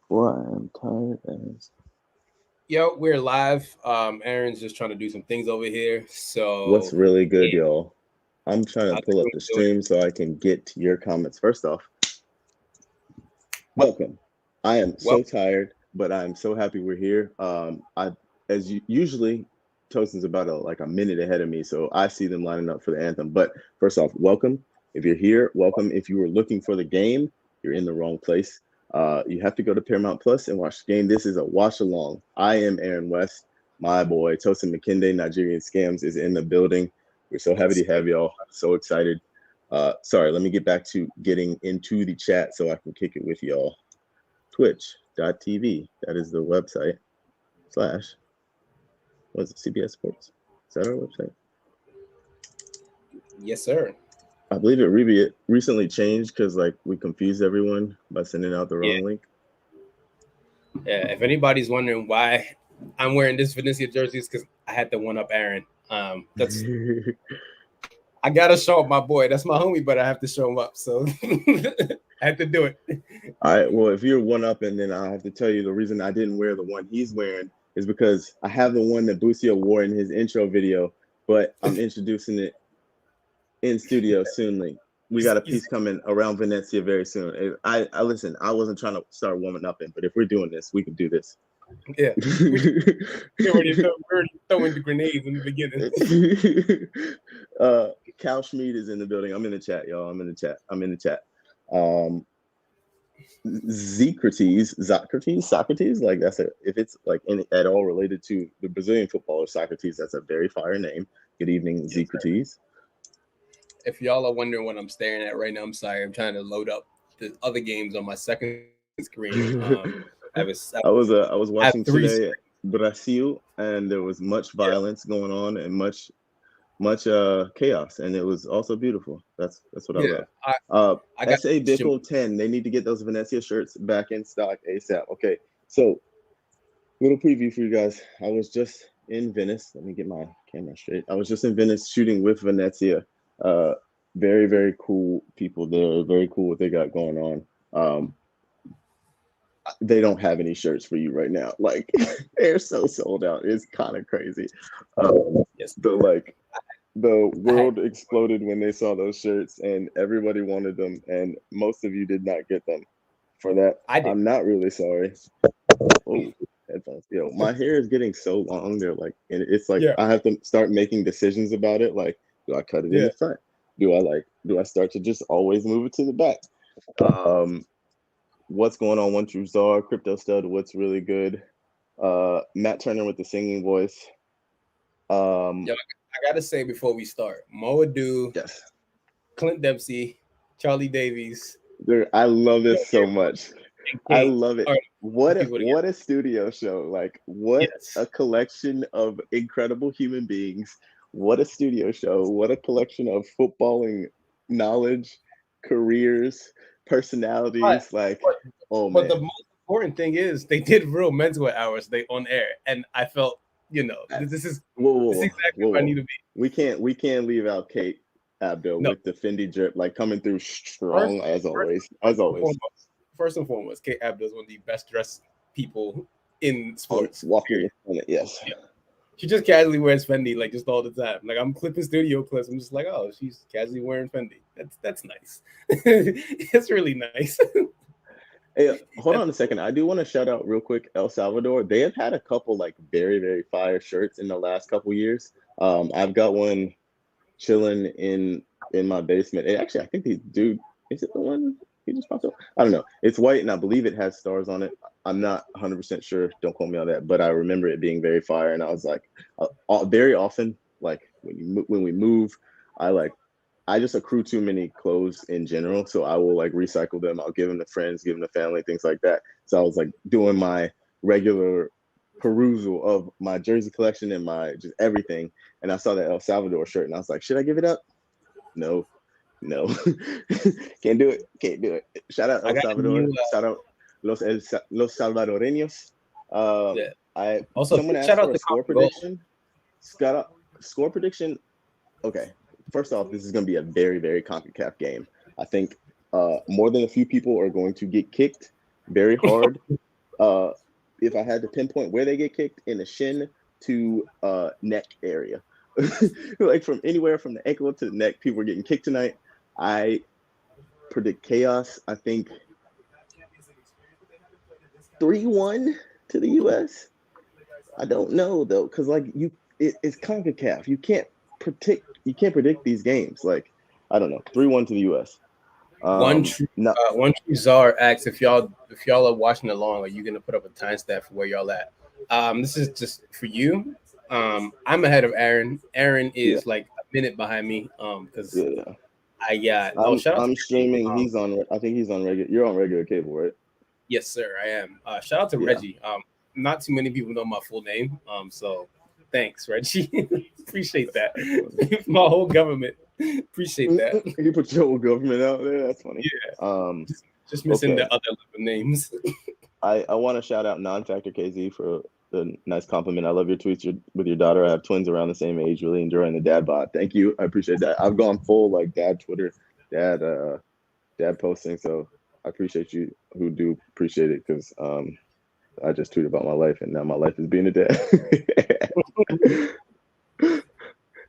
Boy, I'm tired as. Yo, we're live. Aaron's just trying to do some things over here. What's So really good, yeah, y'all? I'm trying to I'll pull up the do it. stream so I can get to your comments. First off, welcome. I am Well, so tired, but I'm so happy we're here. Usually, Toaston's about like a minute ahead of me, so I see them lining up for the anthem. But first off, welcome. If you're here, welcome. If you were looking for the game, you're in the wrong place. You have to go to Paramount Plus and watch the game. This is a watch along. I am Aaron West. My boy Tosin McKinde, Nigerian Scams, is in the building. We're so happy to have y'all. So excited. Sorry, let me get back to getting into the chat so I can kick it with y'all. Twitch.tv. That is the website. Slash. What is it? CBS Sports. Is that our website? yes, sir. I believe it recently changed because like we confused everyone by sending out the Yeah, wrong link. yeah. If anybody's wondering why I'm wearing this Venetia jersey, is because I had to one up Aaron. That's I gotta show up my boy. That's my homie, but I have to show him up. So I had to do it. All right. Well, if you're one up, and then I have to tell you the reason I didn't wear the one he's wearing is because I have the one that Busio wore in his intro video, but I'm introducing it in studio soonly. We got a You piece coming around Venezia very soon. I listen. I wasn't trying to start warming up in, but if we're doing this, we can do this. yeah, we're already throwing the grenades in the beginning. Cal Schmid is in the building. I'm in the chat, y'all. I'm in the chat. Um, Socrates, like if it's like at all related to the Brazilian footballer Socrates, that's a very fire name. Good evening, Yes, Socrates. if y'all are wondering what I'm staring at right now, I'm sorry. I'm trying to load up the other games on my second screen. I was I have watching three. today Brazil, and there was much Yeah, violence going on and much chaos, and it was also beautiful. That's what I yeah. love. I Uh, I got SA Bickle 10. They need to get those Venezia shirts back in stock ASAP. Okay, so little preview for you guys. I was just in Venice. Let me get my camera straight. I was just in Venice shooting with Venezia. Uh, very, very cool people there. Very cool what they got going on. They don't have any shirts for you right now. Like they're so sold out. It's kind of crazy. yes. The like the I had world exploded when they saw those shirts, and everybody wanted them, and most of you did not get them. For that, I did. I'm not really sorry. Oh, headphones. Yo, my hair is getting so long. They're like, and it's like Yeah, I have to start making decisions about it. Like, do I cut it in yeah. the front? Do I start to just always move it to the back? Um, what's going on? One True Star, Crypto Stud. What's really good? Matt Turner with the singing voice. Yo, I gotta say before we start, Mo Adu, Yes, Clint Dempsey, Charlie Davies, I love Joe it so Gabriel, much. and I Kate love it. are the What a people together. what a studio show. Like what a Yes. collection of incredible human beings. What a studio show. What a collection of footballing knowledge, careers, But personalities. Like, but oh but the man. most important thing is they did real mentor hours they on air, and I felt this is Whoa, whoa, this is whoa, exactly whoa, where I need whoa. to be. We can't leave out Kate Abdo No, with the Fendi drip, like coming through first strong as first always. As and always. foremost, Kate Abdo is one of the best dressed people in On sports. walking Period. the planet, yes. Yeah. She just casually wears Fendi like just all the time. Like I'm clipping studio clips. I'm just like, oh, she's casually wearing Fendi. That's nice. It's really nice. Hey, hold on a second. I do want to shout out real quick El Salvador. They have had a couple like very, very fire shirts in the last couple years. I've got one chilling in my basement. And actually, I think the dude is it the one he just popped up? I don't know. It's white and I believe it has stars on it. I'm not 100% sure. Don't quote me on that, but I remember it being very fire. And I was like, very often, like when we move, I like I just accrue too many clothes in general, so I will like recycle them. I'll give them to friends, give them to family, things like that. So I was like doing my regular perusal of my jersey collection and my just everything, and I saw that El Salvador shirt, and I was like, should I give it up? No, no, can't do it. Shout out I El got a new Salvador. Shout out Los Salvadoreños. Uh, yeah. I Also, someone shout asked out for a to score Common Gold. prediction. Scott, score prediction. Okay, first off, this is going to be a very, very CONCACAF game. I think more than a few people are going to get kicked very hard. If I had to pinpoint where they get kicked, in the shin to neck area, like from anywhere from the ankle to the neck, people are getting kicked tonight. I predict chaos. I think 3-1 to the U.S. I don't know though, because like it's CONCACAF. You can't predict these games. Like I don't know, 3-1 to the U.S. One true czar asks if y'all are watching along, are you gonna put up a timestamp for where y'all at? This is just for you. I'm ahead of Aaron. Aaron is like a minute behind me. Because I got. I'm streaming. He's on. I think he's on regular. You're on regular cable, right? Yes, sir. I am. Shout out to Reggie. Not too many people know my full name. So thanks, Reggie. Appreciate that. My whole government. Appreciate that. You put your whole government out there. That's funny. Yeah. Just missing the other names. I want to shout out Non-Factor KZ for the nice compliment. I love your tweets with your daughter. I have twins around the same age, really enjoying the dad bod. Thank you. I appreciate that. I've gone full like dad Twitter, dad posting. So I appreciate you who do appreciate it, because I just tweeted about my life, and now my life is being a dad.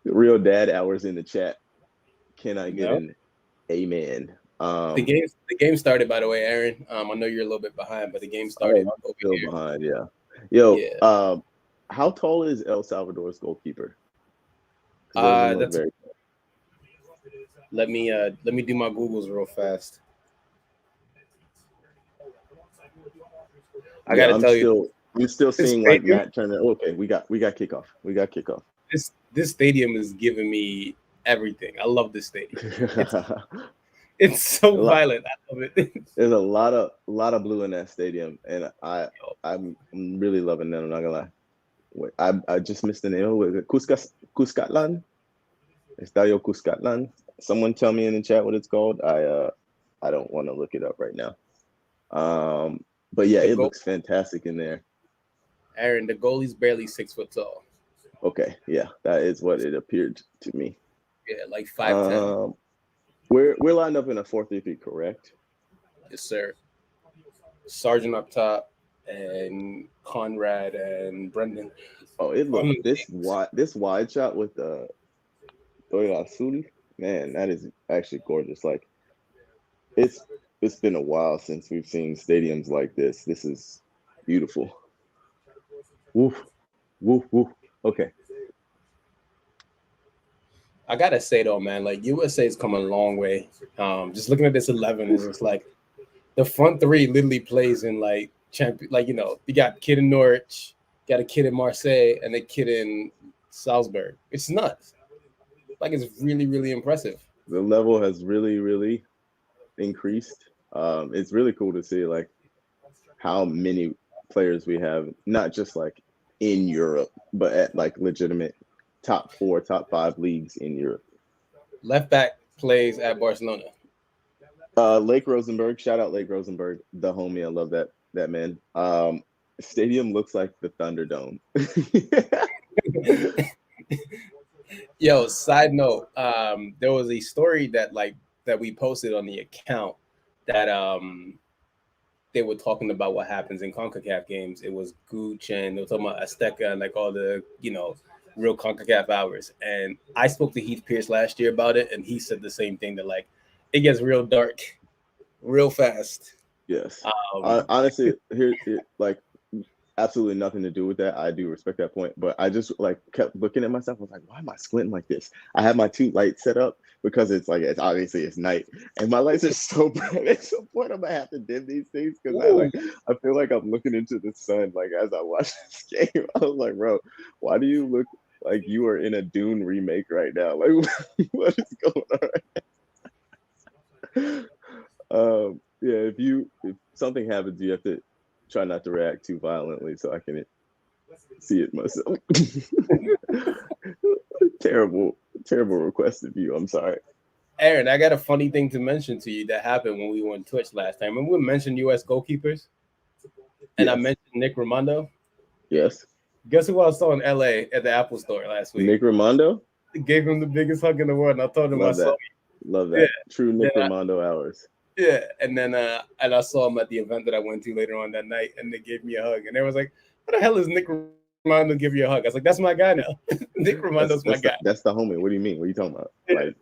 Real dad hours in the chat. Can I get an amen? The game started, by the way, Aaron. I know you're a little bit behind, but the game started. Still behind, yeah. Yo, how tall is El Salvador's goalkeeper? Let me do my Googles real fast. I gotta tell you, I'm still seeing like Matt Turner. Okay, we got kickoff. This stadium is giving me everything. I love this stadium. It's so violent. I love it. There's a lot of blue in that stadium, and I'm really loving that. I'm not gonna lie. Wait, I just missed the name. Was it Cuscatlan? Estadio Cuscatlan. Someone tell me in the chat what it's called. I don't want to look it up right now. But yeah, it looks fantastic in there. Aaron, the goalie's barely 6 foot tall. Okay, yeah, that is what it appeared to me. Yeah, like 5'10". We're lined up in a 4-3-3, correct? Yes, sir. Sergeant up top, and Conrad and Brendan. Oh, it looks this wide shot with the Asuli, man, that is actually gorgeous. Like it's been a while since we've seen stadiums like this. This is beautiful. Woof, woof, woof. Okay. I gotta say though, man, like USA has come a long way. Just looking at this 11 is just like the front three literally plays in like champion. Like, you know, you got a kid in Norwich, got a kid in Marseille, and a kid in Salzburg. It's nuts. Like, it's really, really impressive. The level has really, really increased. It's really cool to see like how many players we have, not just like in Europe, but at like legitimate top 4, top 5 leagues in Europe. Left back plays at Barcelona. Lake Rosenberg, shout out Lake Rosenberg, the homie. I love that man. Stadium looks like the Thunderdome. Yo, side note, there was a story that we posted on the account that they were talking about what happens in CONCACAF games. It was Gooch, and they were talking about Azteca and like all the, you know, real CONCACAF hours. And I spoke to Heath Pierce last year about it, and he said the same thing, that like it gets real dark real fast. Yes. Honestly, like absolutely nothing to do with that. I do respect that point, but I just like kept looking at myself. I was like, why am I squinting like this? I have my 2 lights set up because it's like, it's obviously it's night and my lights are so bright. At some point I'm gonna have to dim these things because I feel like I'm looking into the sun like as I watch this game. I was like, bro, why do you look like you are in a Dune remake right now? Like what is going on right now? Yeah, if something happens, you have to try not to react too violently so I can see it myself. Terrible request of you. I'm sorry. Aaron, I got a funny thing to mention to you that happened when we were on Twitch last time. Remember we mentioned U.S. goalkeepers? And yes. I mentioned Nick Raimondo? Yes. Guess who I saw in L.A. at the Apple Store last week? Nick Raimondo? Gave him the biggest hug in the world, and I told him I saw you. Love that. Yeah. True Nick Raimondo hours. Yeah, and then and I saw him at the event that I went to later on that night, and they gave me a hug, and they was like, "What the hell is Nick Romano give you a hug?" I was like, "That's my guy now. Nick Romando's my guy." That's the homie. What do you mean? What are you talking about? Yeah. Like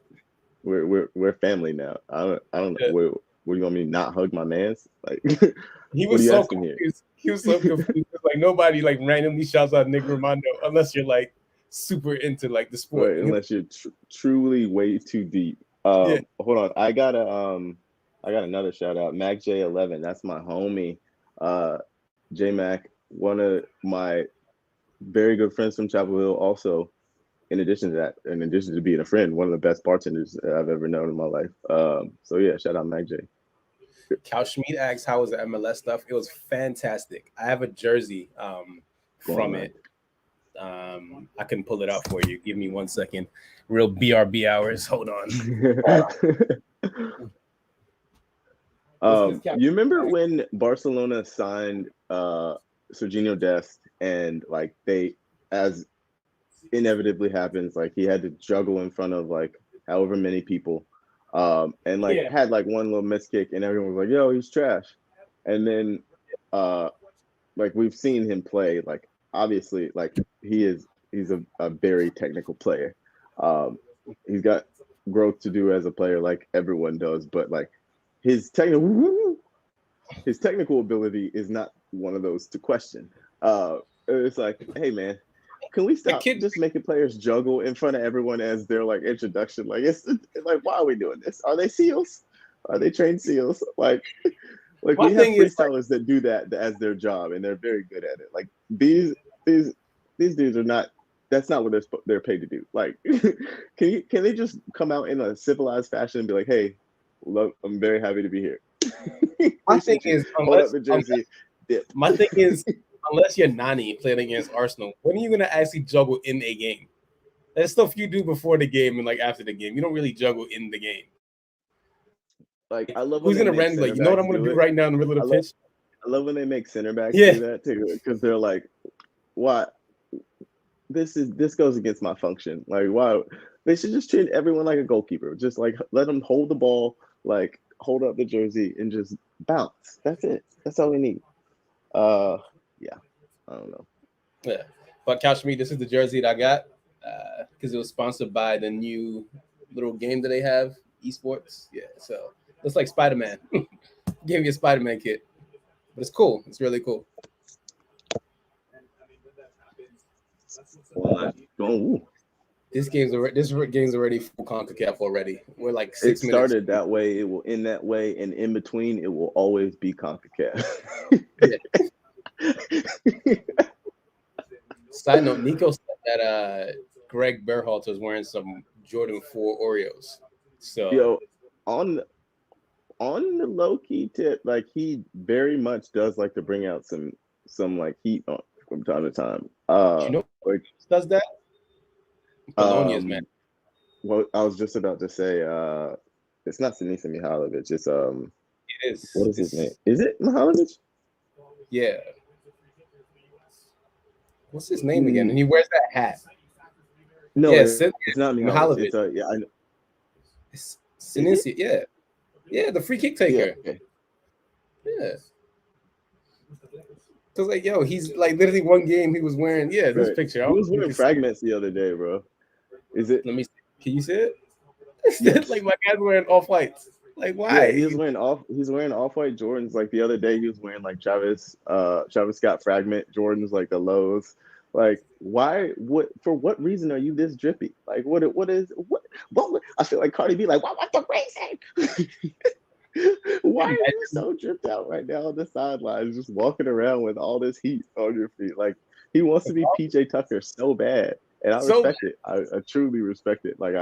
we're family now. I don't know. Yeah. What do you want me to not hug my man's? Like He what are was you so asking here? confused. He was so confused. Like nobody like randomly shouts out Nick Romano unless you're like super into like the sport. Right, unless you're truly way too deep. Yeah. Hold on. I got another shout out. Mac J11. That's my homie. J Mac, one of my very good friends from Chapel Hill. Also, in addition to being a friend, one of the best bartenders I've ever known in my life. So yeah, shout out Mac J. Cal Schmid asked how was the MLS stuff. It was fantastic. I have a jersey from it. I can pull it out for you. Give me 1 second. Real BRB hours. Hold on. You remember when Barcelona signed Serginho Dest, and like they, as inevitably happens, like he had to juggle in front of like however many people, and like had like one little miss kick, and everyone was like, "Yo, he's trash." And then, like we've seen him play. Like obviously, like he's a very technical player. He's got growth to do as a player, like everyone does, but like his technical ability is not one of those to question. It's like, hey man, can we stop just making players juggle in front of everyone as their like introduction? Like it's like, why are we doing this? Are they SEALs? Are they trained SEALs? Like we have freestylers that do that as their job, and they're very good at it. Like these dudes are not. That's not what they're paid to do. Like, can they just come out in a civilized fashion and be like, hey, look, I'm very happy to be here. My thing is, unless you're Nani playing against Arsenal, when are you gonna actually juggle in a game? There's stuff you do before the game and like after the game. You don't really juggle in the game. Like I love who's gonna run like, you know what I'm gonna do right now in the middle of the pitch? I love when they make center backs do that too, because they're like, what? This goes against my function. Like, why? They should just treat everyone like a goalkeeper. Just like let them hold the ball, like hold up the jersey and just bounce. That's it. That's all we need. Yeah, I don't know. Yeah, but Couch Me, this is the jersey that I got because it was sponsored by the new little game that they have, esports. Yeah, so it's like Spider-Man. Gave me a Spider-Man kit, but it's cool. It's really cool. This game's already full CONCACAF already. We're like 6 minutes. It started that way. It will end that way, and in between, it will always be CONCACAF. Side note: Nico said that Greg Berhalter is wearing some Jordan 4 Oreos. So yo, on the low key tip, like he very much does like to bring out some like heat from time to time. You know, like does that? Bologna's, man. Well, I was just about to say, it's not Sinisa Mihailovic. It's It is. What is his name? Is it Mihailovic? Yeah. What's his name again? And he wears that hat. No, it's not Mihailovic. It's I know. It's Sinisa. Yeah. Yeah, the free kick taker. Yeah. Yeah. So like, yo, he's like literally one game he was wearing. Yeah, this picture. He was wearing fragments the other day, bro. Is it? Let me see. Can you see it? Yes. Like my guy's wearing off-whites. Like why? Yeah, he's wearing off-white Jordans. Like the other day, he was wearing like Travis Scott fragment Jordans, like the lows. Like why? For what reason are you this drippy? Like what? I feel like Cardi B. Like what's the reason? Why are you so dripped out right now on the sidelines, just walking around with all this heat on your feet? Like he wants to be PJ Tucker so bad, and I respect it. I truly respect it. Like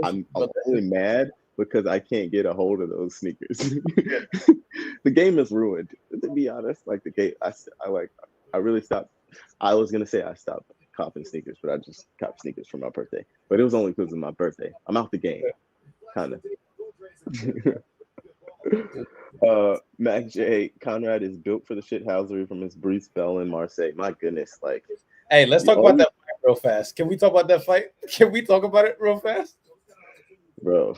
I'm only mad because I can't get a hold of those sneakers. The game is ruined. To be honest, like the game, I really stopped. I was gonna say I stopped copping sneakers, but I just copped sneakers for my birthday. But it was only because of my birthday. I'm out the game, kind of. Mac J. Conrad is built for the shithousery from his brief spell in Marseille. My goodness, like. Hey, let's talk about that fight real fast. Can we talk about that fight? Can we talk about it real fast? Bro,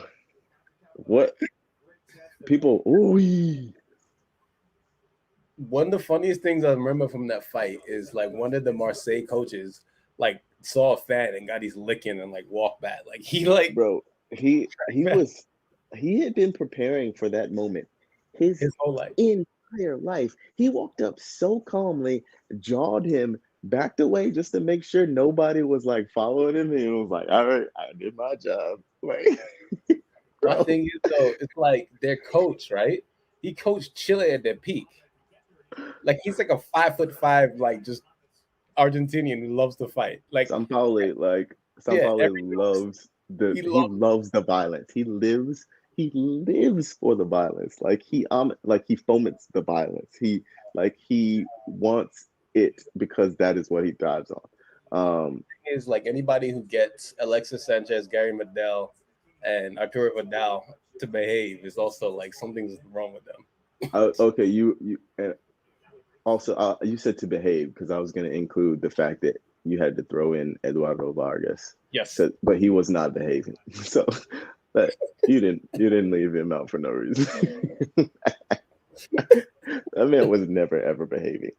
what? people. Ooh, One of the funniest things I remember from that fight is like one of the Marseille coaches like saw a fan and got his licking and like walked back. Like he like bro, he had been preparing for that moment his his whole life. entire life. He walked up so calmly, jawed him, backed away just to make sure nobody was like following him. He was like, "All right, I did my job." Like, My bro, thing is though, it's like their coach, right? He coached Chile at their peak. Like he's like a 5'5", like just Argentinian who loves to fight. Like yeah, Sampaoli every he he loves. loves the violence. He lives for the violence. Like he foments the violence. He wants it because that is what he thrives on. Is like anybody who gets Alexis Sanchez, Gary Medel, and Arturo Vidal to behave is also like something's wrong with them. Okay, you and also you said to behave because I was going to include the fact that you had to throw in Eduardo Vargas. Yes. So, but he was not behaving. So that you didn't leave him out for no reason. That man was never ever behaving,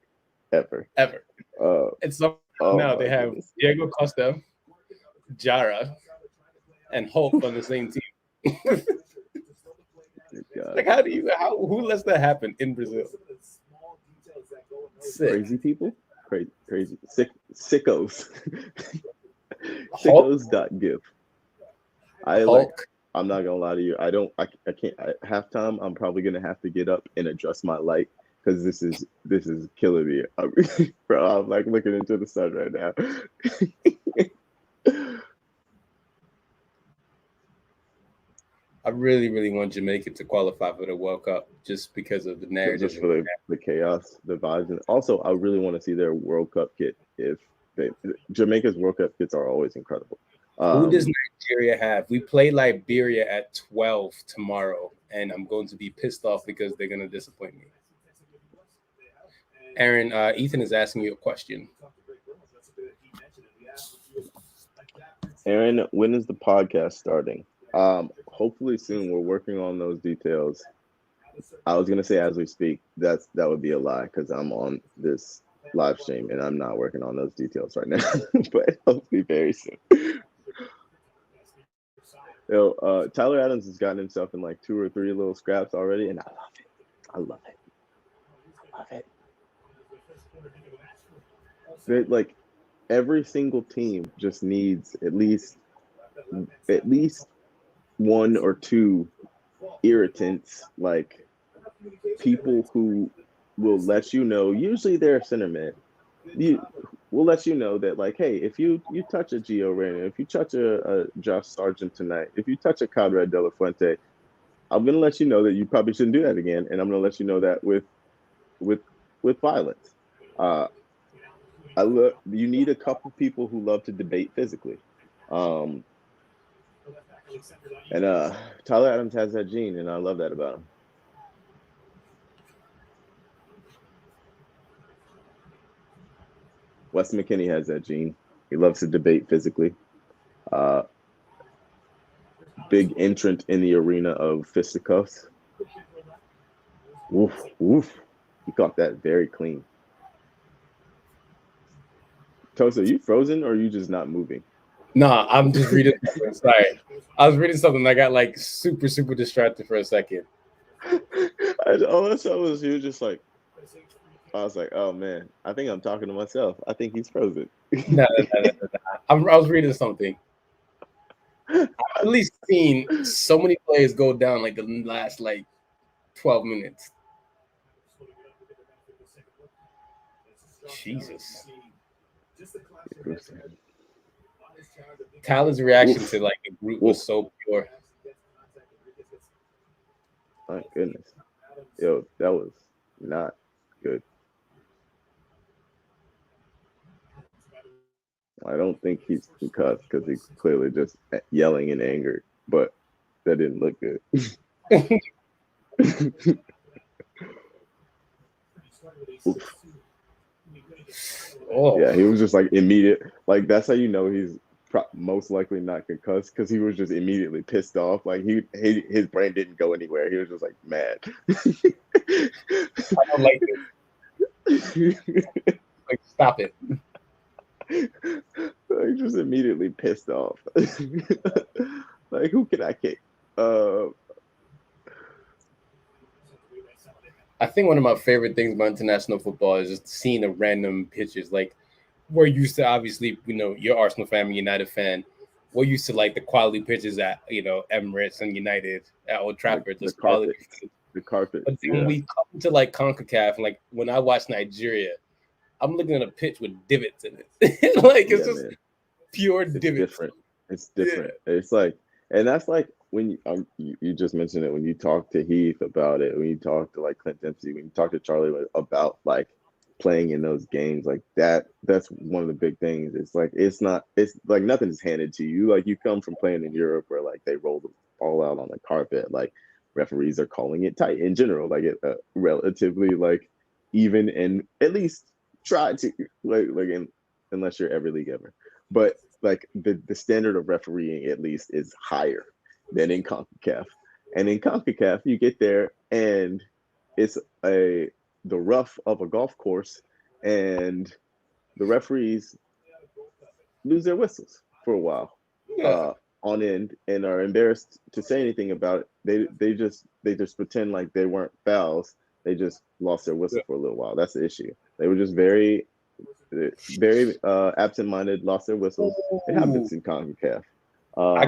ever. Ever. Uh, And so oh now they my have goodness. Diego Costa, Jara, and Hulk on the same team. God. Like who lets that happen in Brazil? Sick. Crazy people, crazy, sickos, Hulk, sickos.gif. I like. Hulk. I'm not gonna lie to you. I can't. At halftime, I'm probably gonna have to get up and adjust my light because this is killing me, bro. I'm like looking into the sun right now. I really, really want Jamaica to qualify for the World Cup just because of the narrative. Just for the chaos, the vibes, and also I really want to see their World Cup kit. Jamaica's World Cup kits are always incredible. Who does Nigeria have? We play Liberia at 12 tomorrow, and I'm going to be pissed off because they're going to disappoint me. Aaron, Ethan is asking you a question. Aaron, when is the podcast starting? Hopefully soon. We're working on those details. I was gonna say as we speak. That would be a lie because I'm on this live stream and I'm not working on those details right now. But hopefully very soon. Tyler Adams has gotten himself in like 2 or 3 little scraps already, and I love it. I love it. I love it. Like every single team just needs at least 1 or 2 irritants, like people who will let you know. Usually they're a center man. Will let you know that, like, hey, if you touch a Gio Reyna, if you touch a Josh Sargent tonight, if you touch a Conrad De La Fuente, I'm gonna let you know that you probably shouldn't do that again, and I'm gonna let you know that with violence. You need a couple people who love to debate physically. And Tyler Adams has that gene, and I love that about him. Wes McKinney has that gene. He loves to debate physically. Big entrant in the arena of fisticuffs. Woof, woof. He caught that very clean. Tosa, are you frozen or are you just not moving? Nah, I'm just reading something. Sorry. I was reading something. I got like super, super distracted for a second. All I saw was you just like, I was like, oh man, I think I'm talking to myself. I think he's frozen. No. I was reading something. I've at least seen so many players go down like the last like 12 minutes. Jesus. Tyler's reaction to like the group was so pure. My goodness. Yo, that was not good. I don't think he's concussed because he's clearly just yelling in anger, but that didn't look good. Oh. Yeah, he was just like immediate. Like that's how you know he's most likely not concussed because he was just immediately pissed off. Like his brain didn't go anywhere. He was just like mad. I don't like this. Like, stop it. Like just immediately pissed off. Like who can I kick? I think one of my favorite things about international football is just seeing the random pitches. Like we're used to, obviously, you're Arsenal fan, United fan. We're used to like the quality pitches at Emirates and United at Old Trafford. The carpet. The carpet. But then when we come to like CONCACAF, like when I watch Nigeria, I'm looking at a pitch with divots in it. Like it's just pure divots. Different. It's different. Yeah. It's like, and that's like when you just mentioned it, when you talk to Heath about it, when you talk to like Clint Dempsey, when you talk to Charlie about like playing in those games, like that's one of the big things. It's like it's like nothing's handed to you. Like you come from playing in Europe where like they roll the ball out on the carpet, like referees are calling it tight in general, like it relatively like even, and at least try to unless you're every league ever, but like the standard of refereeing at least is higher than in CONCACAF. And in CONCACAF, you get there and it's the rough of a golf course, and the referees lose their whistles for a while on end and are embarrassed to say anything about it. They just pretend like they weren't fouls. They just lost their whistle for a little while. That's the issue. They were just very absent-minded, lost their whistles. It happens in CONCACAF. I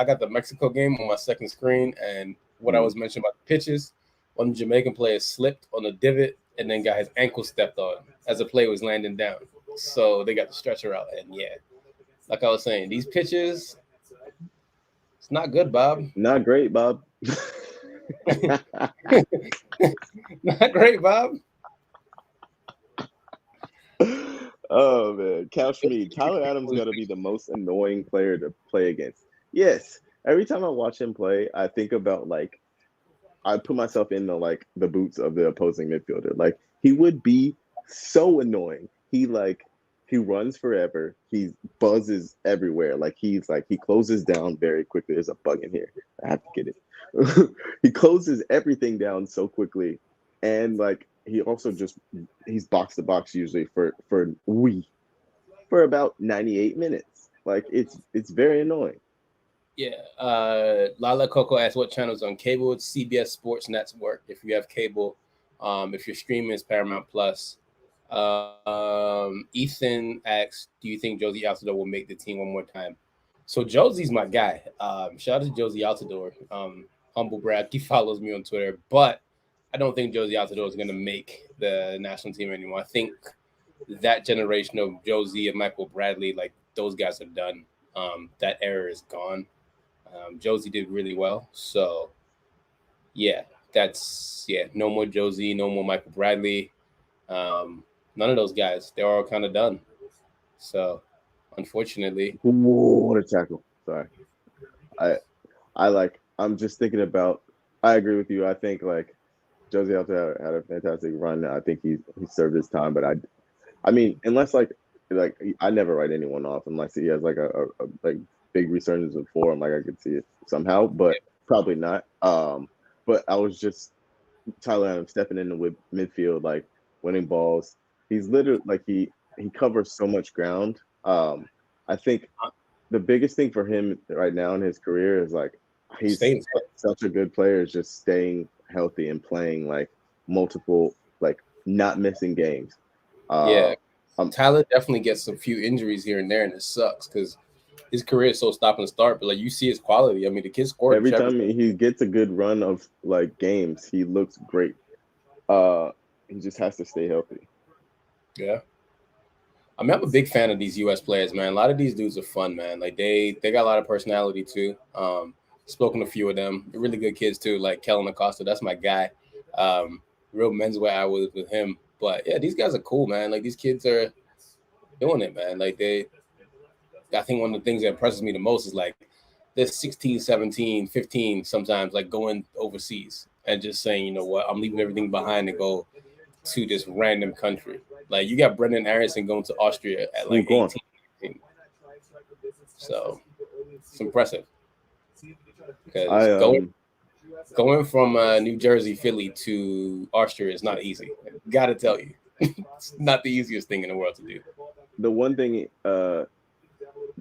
got the Mexico game on my second screen, and what I was mentioning about the pitches, one Jamaican player slipped on a divot and then got his ankle stepped on as the play was landing down. So they got the stretcher out, and like I was saying, these pitches, it's not good, Bob. Not great, Bob. Not great, Bob. Oh man, couch me. Tyler Adams got to be the most annoying player to play against. Yes, every time I watch him play, I think about like I put myself in the boots of the opposing midfielder. Like he would be so annoying. He runs forever. He buzzes everywhere. Like he closes down very quickly. There's a bug in here. I have to get it. He closes everything down so quickly, and like he also he's box to box usually for about 98 minutes. Like it's very annoying. Yeah. Lala Coco asked what channels on cable. It's CBS Sports Network if you have cable. If you're streaming, it's Paramount Plus. Ethan asks, do you think Josie Altidore will make the team one more time? So Josie's my guy. Shout out to Josie Altidore. Humble brag. He follows me on Twitter, but I don't think Josie Altidore is going to make the national team anymore. I think that generation of Josie and Michael Bradley, like those guys are done. That era is gone. Josie did really well. So, no more Josie, no more Michael Bradley. None of those guys. They're all kind of done. So, unfortunately. Ooh, what a tackle. Sorry. I'm just thinking about, I agree with you. I think like Josie Altidore had a fantastic run. I think he served his time, but I mean, unless like I never write anyone off unless he has like a big resurgence of form, like I could see it somehow, but probably not. But I was just Tyler Adams stepping in the midfield, like winning balls. He's literally like he covers so much ground. I think the biggest thing for him right now in his career is like he's such a good player, is just staying healthy and playing like multiple, like not missing games. Tyler definitely gets a few injuries here and there, and it sucks because his career is so stop and start. But like you see his quality. I mean, the kid scored every time he gets a good run of like games. He looks great. He just has to stay healthy. Yeah. I mean, I'm a big fan of these U.S. players, man. A lot of these dudes are fun, man. Like they got a lot of personality too. Spoken to a few of them. They're really good kids too, like Kellen Acosta. That's my guy. Real menswear I was with him. But yeah, these guys are cool, man. Like these kids are doing it, man. Like I think one of the things that impresses me the most is like they're 16, 17, 15 sometimes, like going overseas and just saying, you know what, I'm leaving everything behind to go to this random country. Like you got Brendan Aronson going to Austria at like 18. So it's impressive because I going from New Jersey, Philly to Austria is not easy. Gotta tell you, it's not the easiest thing in the world to do. the one thing the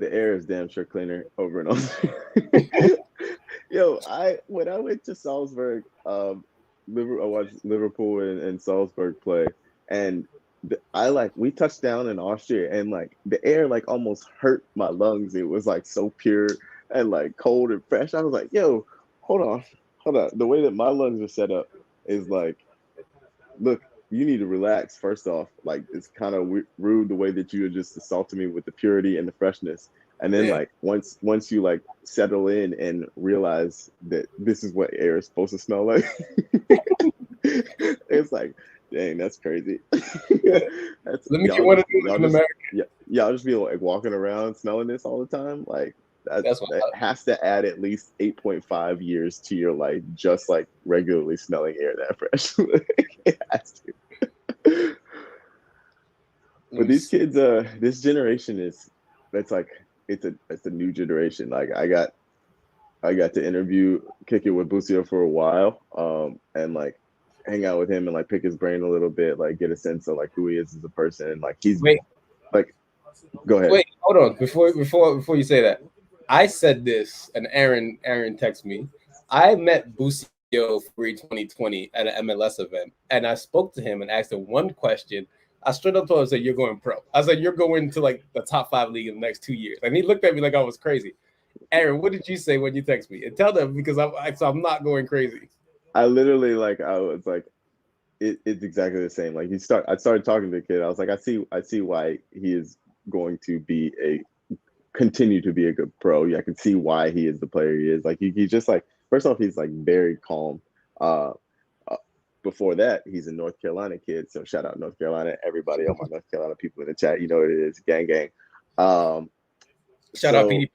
air is damn sure cleaner over and over. Yo, when I went to Salzburg, I watched Liverpool and Salzburg play, and we touched down in Austria, and like the air like almost hurt my lungs. It was like so pure and like cold and fresh. I was like, yo, hold on, hold on. The way that my lungs are set up is like, look, you need to relax first off. Like it's kind of rude the way that you just assaulted me with the purity and the freshness. And then Yeah. like once you like settle in and realize that this is what air is supposed to smell like, it's like, dang, that's crazy. That's Let me get one of those y'all in just America. y'all just be like walking around smelling this all the time. Like That's what that has to add at least 8.5 years to your life, just like regularly smelling air that fresh. It has to. But these kids, this generation that's like it's a new generation. Like I got to kick it with Bucio for a while, and like hang out with him and like pick his brain a little bit, like get a sense of like who he is as a person. Like he's wait, like, go ahead. wait, hold on. Before you say that, I said this, and Aaron texted me. I met Busio February 2020 at an MLS event, and I spoke to him and asked him one question. I straight up told him, I said, "You're going pro." I was like, "You're going to like the top 5 league in the next 2 years," and he looked at me like I was crazy. Aaron, what did you say when you text me? And tell them because I'm not going crazy. I literally like I was like it's exactly the same. Like I started talking to the kid. I was like, I see why he is going to continue to be a good pro. Yeah, I can see why he is the player he is. Like he's just like first off, he's like very calm. Uh, Before that, he's a North Carolina kid. So shout out North Carolina, everybody, all my North Carolina people in the chat. You know what it is, gang gang. Shout out PD.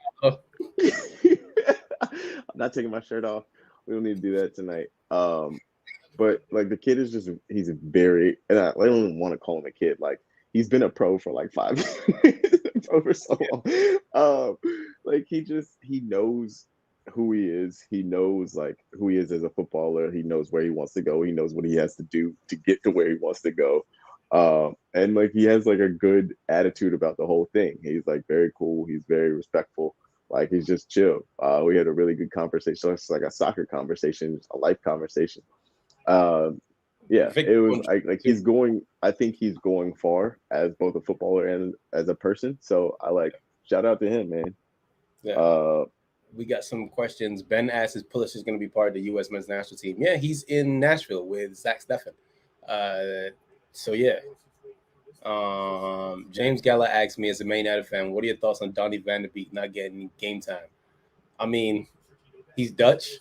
I'm not taking my shirt off. We don't need to do that tonight. But like the kid is he's very, and I don't even want to call him a kid. Like he's been a pro for like 5 years, pro for so long. Like he knows who he is. He knows like who he is as a footballer. He knows where he wants to go. He knows what he has to do to get to where he wants to go. And like he has like a good attitude about the whole thing. He's like very cool. He's very respectful. Like he's just chill. We had a really good conversation. It's like a soccer conversation, a life conversation. Yeah, it was like he's going. I think he's going far as both a footballer and as a person. So I like shout out to him, man. Yeah. We got some questions. Ben asks, "Is Pulisic going to be part of the U.S. men's national team?" Yeah, he's in Nashville with Zach Steffen. So yeah. James Galla asked me, as a Man United fan, what are your thoughts on Donnie Van de Beek not getting game time? I mean, he's Dutch.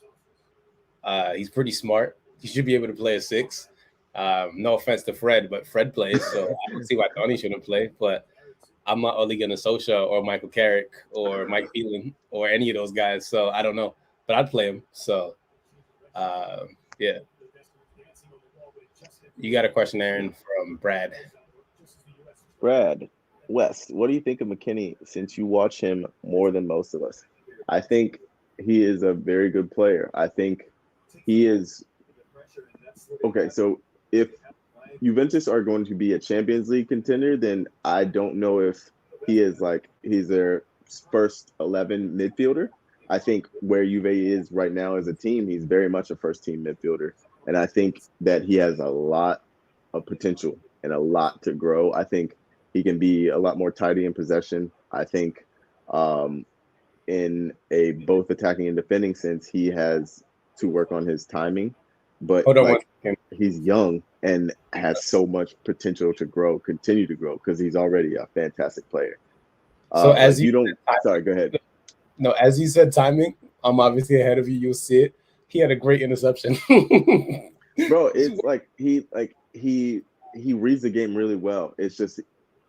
He's pretty smart. He should be able to play a 6. No offense to Fred, but Fred plays, so I don't see why Donnie shouldn't play. But I'm not Ole Gunnar Solskjaer or Michael Carrick or Mike Phelan or any of those guys, so I don't know. But I'd play him. So, yeah. You got a question, Aaron, from Brad. Brad West, what do you think of McKinney since you watch him more than most of us? I think he is a very good player. I think he is okay. So if Juventus are going to be a Champions League contender, then I don't know if he's their first 11 midfielder. I think where Juve is right now as a team, he's very much a first team midfielder. And I think that he has a lot of potential and a lot to grow. I think he can be a lot more tidy in possession. I think in a both attacking and defending sense, he has to work on his timing. But Hold on like 1 second. he's young and has so much potential to grow, continue to grow, because he's already a fantastic player. So as like you don't, sorry, go ahead. No, as you said, timing. I'm obviously ahead of you. You'll see it. He had a great interception. Bro, it's like he reads the game really well. It's just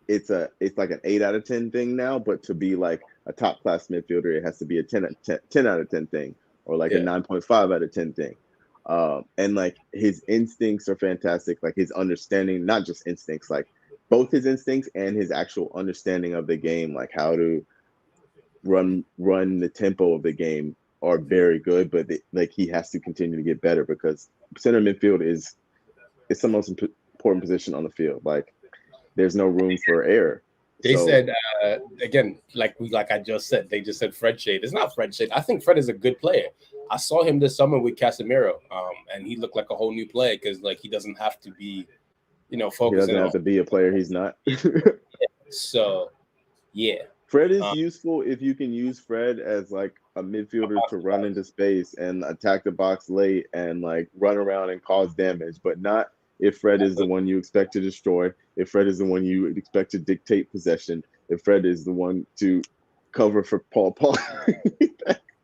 it's like an 8 out of 10 thing now, but to be like a top class midfielder, it has to be a 10 out of 10 thing, or like a 9.5 out of 10 thing. And like his instincts are fantastic. Like his understanding, not just instincts, like both his instincts and his actual understanding of the game, like how to run the tempo of the game are very good, but like he has to continue to get better because center midfield is it's the most important position on the field. Like there's no room for error. They said again, like I just said, they just said Fred Shade. It's not Fred Shade. I think Fred is a good player. I saw him this summer with Casemiro, and he looked like a whole new player because like he doesn't have to be, focusing. He doesn't have to be a player he's not. So, yeah. Fred is useful if you can use Fred as like a midfielder to run into space and attack the box late and like run around and cause damage, but not if Fred is the one you expect to destroy, if Fred is the one you expect to dictate possession, if Fred is the one to cover for Paul.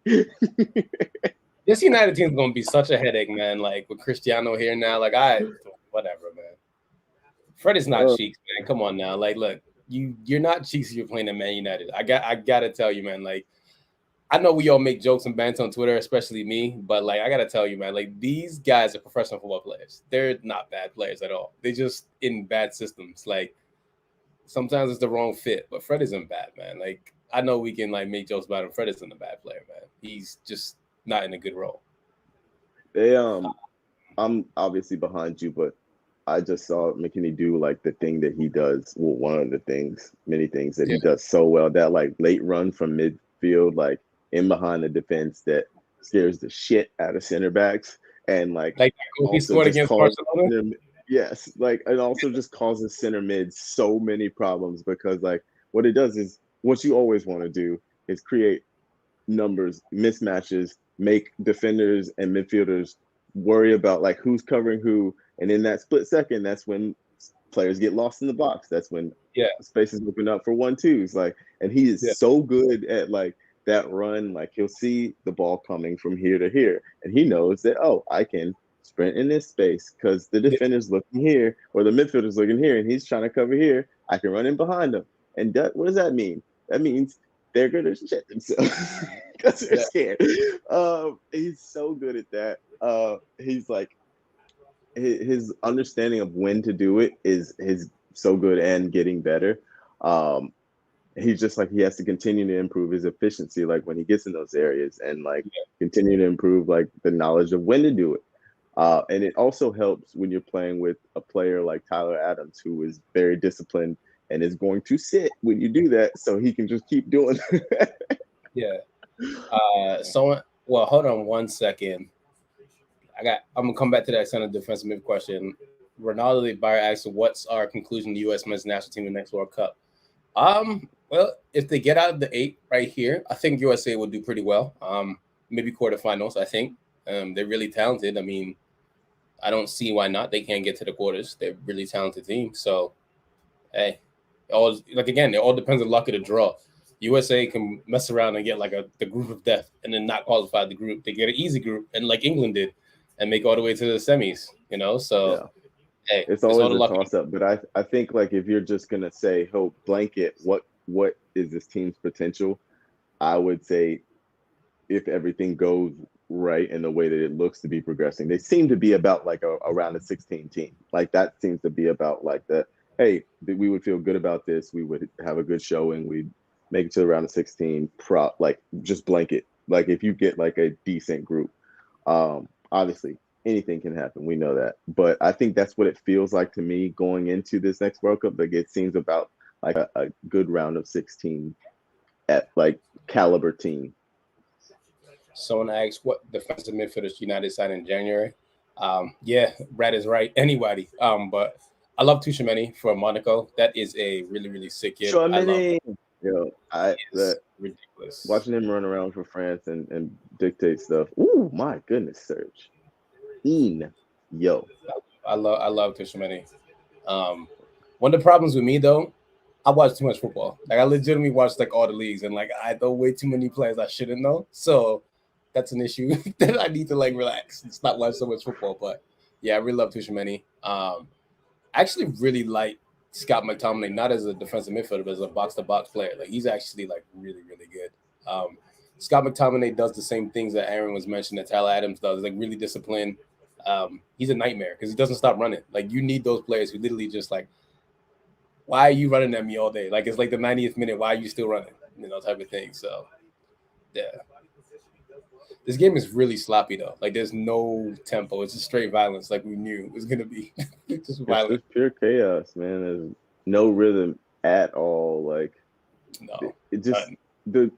This United team is going to be such a headache, man. Like with Cristiano here now, like whatever, man. Fred is not cheeks, man. Come on now. Like, look, you're not cheeks if you're playing at Man United. I got to tell you, man, like, I know we all make jokes and bants on Twitter, especially me, but like I gotta tell you, man, like these guys are professional football players. They're not bad players at all. They're just in bad systems. Like sometimes it's the wrong fit, but Fred isn't bad, man. Like I know we can like make jokes about him. Fred isn't a bad player, man. He's just not in a good role. I'm obviously behind you, but I just saw McKinney do like the thing that he does. Well, one of the things, many things that he does so well. That like late run from midfield, like in behind the defense that scares the shit out of center backs and like he scored against Barcelona. Yes, like it also just causes center mid so many problems because like what it does is what you always want to do is create numbers, mismatches, make defenders and midfielders worry about like who's covering who, and in that split second, that's when players get lost in the box. That's when spaces open up for 1-2s. Like, and he is so good at like that run, like he'll see the ball coming from here to here, and he knows that I can sprint in this space because the defender's looking here or the midfielder's looking here, and he's trying to cover here. I can run in behind him, and what does that mean? That means they're gonna shit themselves because they're scared. He's so good at that. He's like his understanding of when to do it is so good and getting better. He's just like he has to continue to improve his efficiency, like when he gets in those areas, and like continue to improve like the knowledge of when to do it. And it also helps when you're playing with a player like Tyler Adams, who is very disciplined and is going to sit when you do that, so he can just keep doing it. Well, hold on one second. I'm gonna come back to that center defensive mid question. Ronaldo Bayer asked, "What's our conclusion? The U.S. men's national team in the next World Cup?" Well, if they get out of the 8 right here, I think USA will do pretty well. Maybe quarterfinals. I think they're really talented. I mean, I don't see why not. They can't get to the quarters. They're a really talented team. So, hey, it all depends on luck of the draw. USA can mess around and get like the group of death and then not qualify the group. They get an easy group, and like England did, and make all the way to the semis. So hey, it's always a toss up. But I think like if you're just gonna say, blanket, what is this team's potential? I would say if everything goes right in the way that it looks to be progressing, they seem to be about like around a 16 team. Like that seems to be about like that. Hey, we would feel good about this. We would have a good showing. We'd make it to around a 16 like just blanket. Like if you get like a decent group, obviously anything can happen. We know that, but I think that's what it feels like to me going into this next World Cup. Like it seems about like a good round of 16 at like caliber team. Someone asked what defensive midfielders United signed in January. Brad is right. Anybody. But I love Tuchemani for Monaco. That is a really, really sick kid. Tuchemani. Ridiculous. Watching him run around for France and dictate stuff. Ooh, my goodness, Serge. I love Tuchemani. One of the problems with me though, I watch too much football. Like I legitimately watch like all the leagues, and like I know way too many players I shouldn't know. So that's an issue that I need to like relax. It's not watch so much football, but yeah, I really love Tuchemani. I actually really like Scott McTominay, not as a defensive midfielder, but as a box-to-box player. Like he's actually like really, really good. Scott McTominay does the same things that Aaron was mentioning that Tyler Adams does, like really disciplined. He's a nightmare because he doesn't stop running. Like you need those players who literally just like, why are you running at me all day? Like it's like the 90th minute. Why are you still running? type of thing. So yeah, this game is really sloppy though. Like there's no tempo. It's just straight violence, like we knew it was gonna be. Just It's violent. just pure chaos, man. There's no rhythm at all. Like No, it just none. the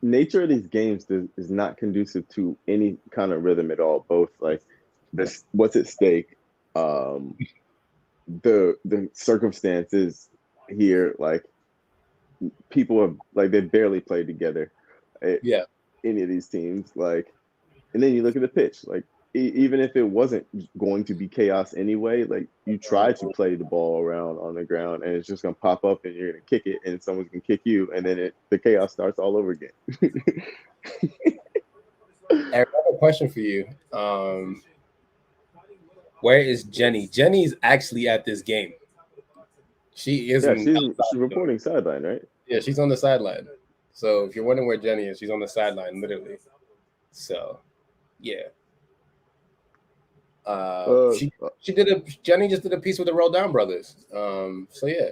nature of these games is not conducive to any kind of rhythm at all. Both like this, what's at stake, um, the circumstances here. Like people have like they barely played together. Yeah, Any of these teams, like, and then you look at the pitch, like even if it wasn't going to be chaos anyway, like you try to play the ball around on the ground and it's just gonna pop up and you're gonna kick it and someone's gonna kick you and then the chaos starts all over again. Eric, I have a question for you. Where is Jenny? Jenny's actually at this game. She Yeah, isn't. she's reporting sideline, right? Yeah, she's on the sideline. So if you're wondering where Jenny is, she's on the sideline, literally. So, yeah. Uh, She did a Jenny just did a piece with the Roll Down Brothers. So yeah,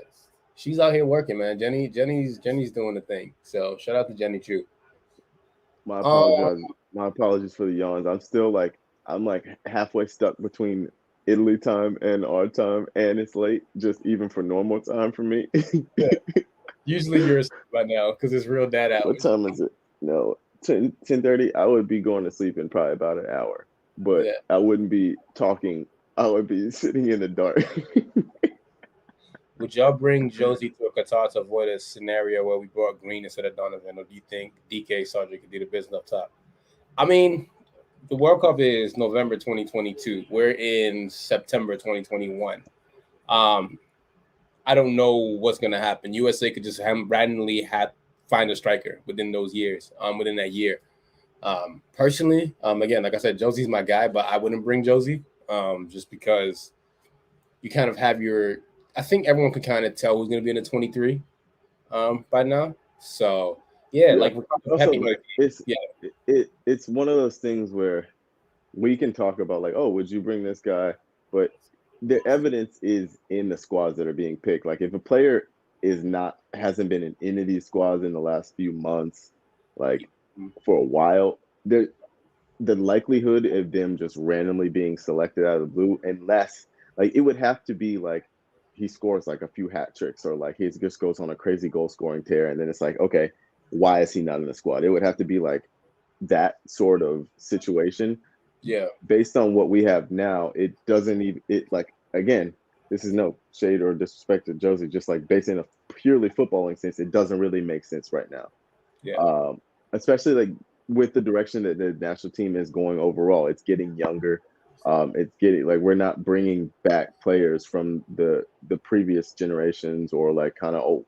she's out here working, man. Jenny's doing the thing. So shout out to Jenny Chu. my Um, apologies. My apologies for the yawns. I'm like halfway stuck between Italy time and our time, and it's late, just even for normal time for me. yeah. Usually you're asleep by now because it's real dad What hours. time is it? No, 10:30. I would be going to sleep in probably about an hour, but Yeah. I wouldn't be talking. I would be sitting in the dark. Would y'all bring Josie to a Qatar to avoid a scenario where we brought Green instead of Donovan, or do you think DK Sargent could do the business up top? I mean, the World Cup is November 2022. We're in September 2021. Um, I don't know what's gonna happen. USA could just randomly find a striker within those years. Within that year. Personally, again, like I said, Josie's my guy, but I wouldn't bring Josie. Just because you kind of have your. I think everyone can kind of tell who's gonna be in the 23. By now. So yeah, Yeah. like Ricardo Also, Pepi, like yeah, it's one of those things where we can talk about like, oh, would you bring this guy? But the evidence is in the squads that are being picked. Like if a player hasn't been in any of these squads in the last few months, like for a while, the likelihood of them just randomly being selected out of the blue, unless like it would have to be like he scores like a few hat tricks or like he just goes on a crazy goal scoring tear, and then it's like, okay, why is he not in the squad? It would have to be like that sort of situation. yeah, Based on what we have now, it doesn't even it like again, this is no shade or disrespect to Josie, just like based in a purely footballing sense, it doesn't really make sense right now. yeah, Especially like with the direction that the national team is going overall. It's getting younger. It's getting like we're not bringing back players from the previous generations or like kind of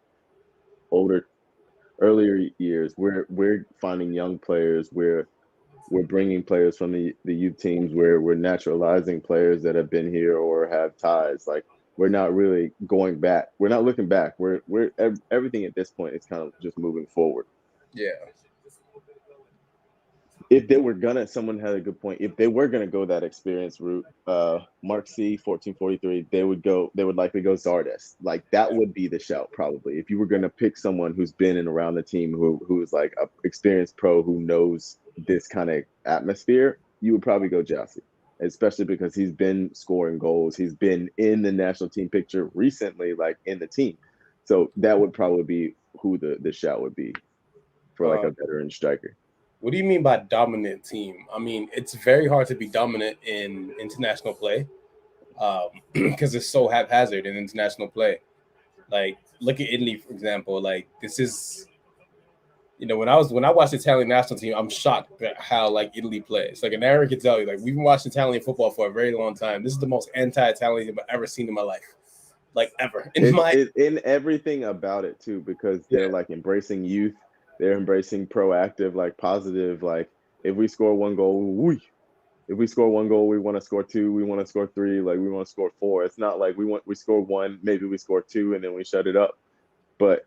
older earlier years. We're finding young players. We're bringing players from the youth teams where we're naturalizing players that have been here or have ties. Like we're not really going back. We're not looking back. We're everything at this point is kind of just moving forward. yeah. If they were gonna, someone had a good point. If they were gonna go that experience route, Mark C 1443, they would likely go Zardes. Like that would be the shout probably. If you were gonna pick someone who's been in around the team who's like a experienced pro who knows this kind of atmosphere, you would probably go Jossie. Especially because he's been scoring goals. He's been in the national team picture recently, like in the team. So that would probably be who the shout would be for like Um, a veteran striker. what do you mean by dominant team? I mean, it's very hard to be dominant in international play because it's so haphazard in international play. Like, look at Italy, for example. Like, this is, when I watch the Italian national team, I'm shocked at how like Italy plays. Like, an Aaron can tell you, like, we've been watching Italian football for a very long time. This is the most anti-Italian I've ever seen in my life, like ever in It's my in everything about it too, because yeah. they're like embracing youth, they're embracing proactive, like positive. Like if we score one goal, if we score one goal, we want to score two, we want to score three, like we want to score four. It's not like we score one, maybe we score two, and then we shut it up. But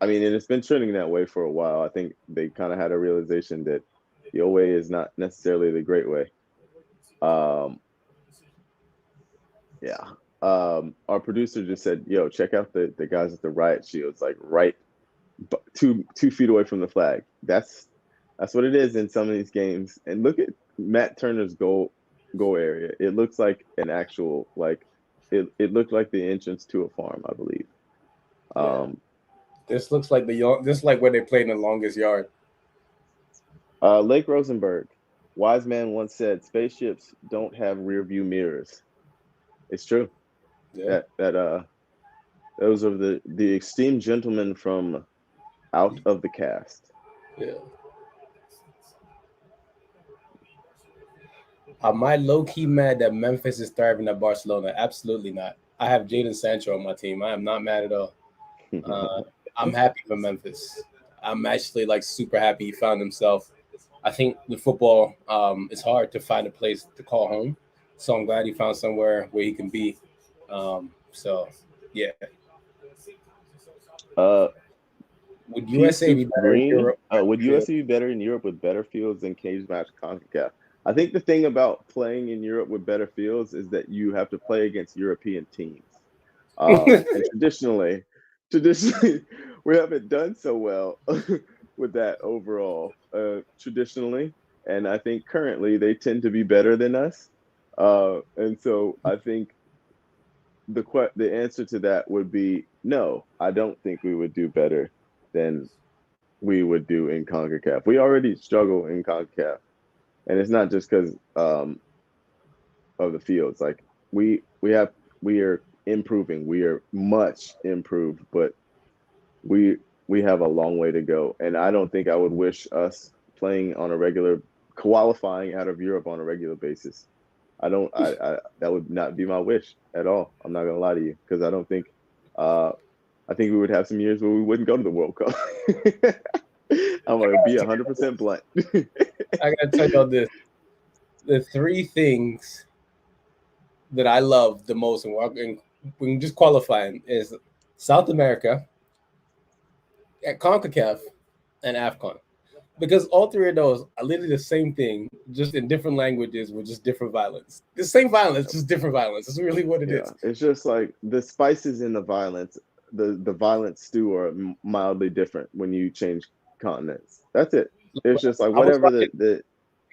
I mean, and it's been trending that way for a while. I think they kind of had a realization that the old way is not necessarily the great way. Um, Yeah. Our producer just said, "Yo, check out the guys at the riot shields, like right." 2 feet away from the flag. That's what it is in some of these games. And look at Matt Turner's goal area. It looks like an actual it looked like the entrance to a farm, I believe. This looks like this is like where they play in the longest yard. Lake Rosenberg. Wise man once said, "Spaceships don't have rear view mirrors." It's true. Yeah. Those are the esteemed gentlemen from Out of the Cast. Yeah. Am I low key mad that Memphis is thriving at Barcelona? Absolutely not. I have Jadon Sancho on my team. I am not mad at all. I'm happy for Memphis. I'm actually like super happy he found himself. I think with football, it's hard to find a place to call home. So I'm glad he found somewhere where he can be. So yeah. Would USA be better in Europe? Would USA be better in Europe with better fields than cage match CONCACAF? I think the thing about playing in Europe with better fields is that you have to play against European teams. And traditionally, we haven't done so well with that overall, traditionally. And I think currently they tend to be better than us. And so I think the answer to that would be no. I don't think we would do better than we would do in CONCACAF. We already struggle in CONCACAF, and it's not just because of the fields. Like we are improving. We are much improved, but we have a long way to go. And I don't think I would wish us playing on a regular, qualifying out of Europe on a regular basis. I don't. That would not be my wish at all. I'm not gonna lie to you, because I don't think. I think we would have some years where we wouldn't go to the World Cup. I'm gonna be 100% blunt. I gotta tell y'all this: the 3 things that I love the most when just qualifying is South America, at CONCACAF, and AFCON. Because all 3 of those are literally the same thing, just in different languages with just different violence. The same violence, just different violence. That's really what it is. It's just like the spices in the violence, the violent stew are mildly different when you change continents. That's it. It's just like whatever the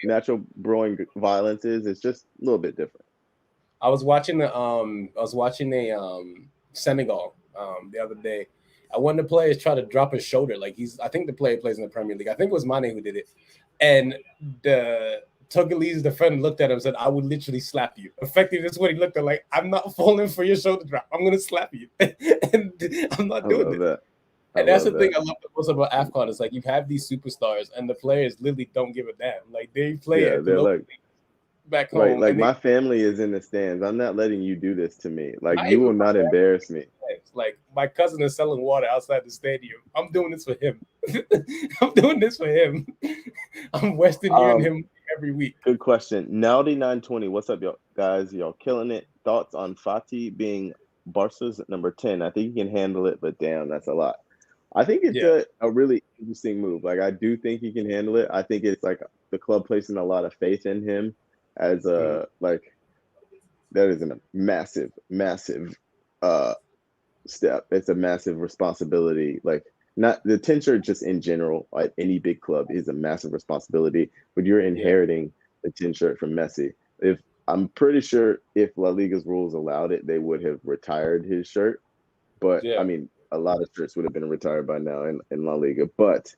natural brewing violence is, it's just a little bit different. I was watching a Senegal the other day. One of the players tried to drop his shoulder. I think the player plays in the Premier League. I think it was Mane who did it. And the Togolese defender looked at him and said, "I would literally slap you." Effectively, that's what he looked at like. "I'm not falling for your shoulder drop. I'm going to slap you." And I'm not doing it. And that's the thing I love the most about AFCON is like you have these superstars and the players literally don't give a damn. Like they play at the local league back home. Right, like my family is in the stands. I'm not letting you do this to me. Like you will not embarrass me. Like my cousin is selling water outside the stadium. I'm doing this for him. I'm doing this for him. I'm Western Union him every week. Good question. Nowdy920, what's up, y'all guys? Y'all killing it. Thoughts on Fati being Barca's number 10? I think he can handle it, but damn, that's a lot. I think it's a really interesting move. Like I do think he can handle it. I think it's like the club placing a lot of faith in him as a like that is a massive step. It's a massive responsibility. Like not the 10 shirt just in general at any big club is a massive responsibility, but you're inheriting the 10 shirt from Messi. If I'm pretty sure if La Liga's rules allowed it, they would have retired his shirt. But I mean, a lot of shirts would have been retired by now in La Liga. But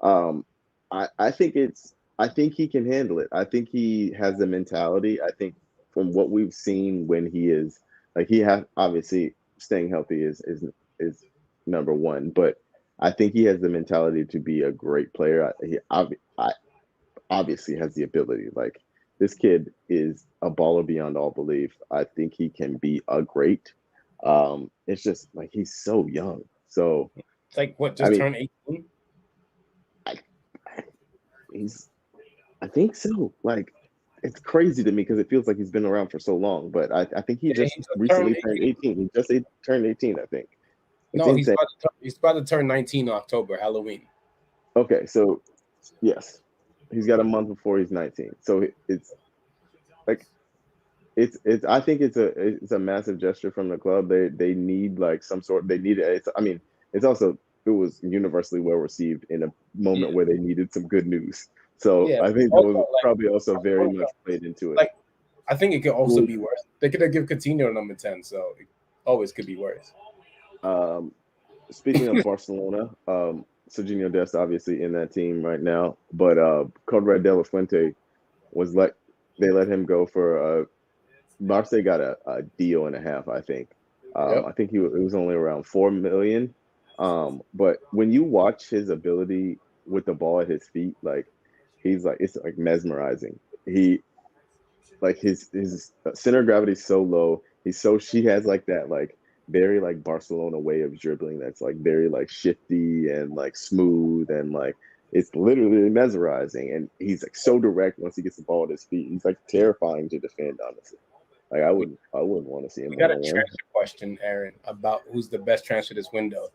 I think he can handle it. I think he has the mentality. I think from what we've seen when he is like he has obviously staying healthy is number one, but I think he has the mentality to be a great player. He obviously has the ability. Like this kid is a baller beyond all belief. I think he can be a great. It's just like he's so young. So it's like what just turned 18. I think so. Like it's crazy to me because it feels like he's been around for so long. But I think he just recently turned 18. He just turned 18, I think. It's he's about to turn 19 in October, Halloween. Okay, so yes, he's got a month before he's 19. So it's like it's I think it's a massive gesture from the club. They need like some sort. They need it. I mean, it's also universally well received in a moment Yeah. where they needed some good news. So Yeah. I think that Also, was like, probably also very much played into it. like I think it could also be worse. They could have given Coutinho number 10, so it always could be worse. Speaking of Barcelona, Serginho Dest obviously in that team right now, but Conrad De La Fuente was they let him go for Barca got a deal and a half, I think. Yep. I think it was only around 4 million. But when you watch his ability with the ball at his feet, like it's like mesmerizing. He like his center of gravity is so low. She has like that like very like Barcelona way of dribbling that's like very like shifty and like smooth and like it's literally mesmerizing. And he's like so direct once he gets the ball at his feet. He's like terrifying to defend, honestly. Like I wouldn't want to see him We one got a on one. transfer question, Aaron, about who's the best transfer this window.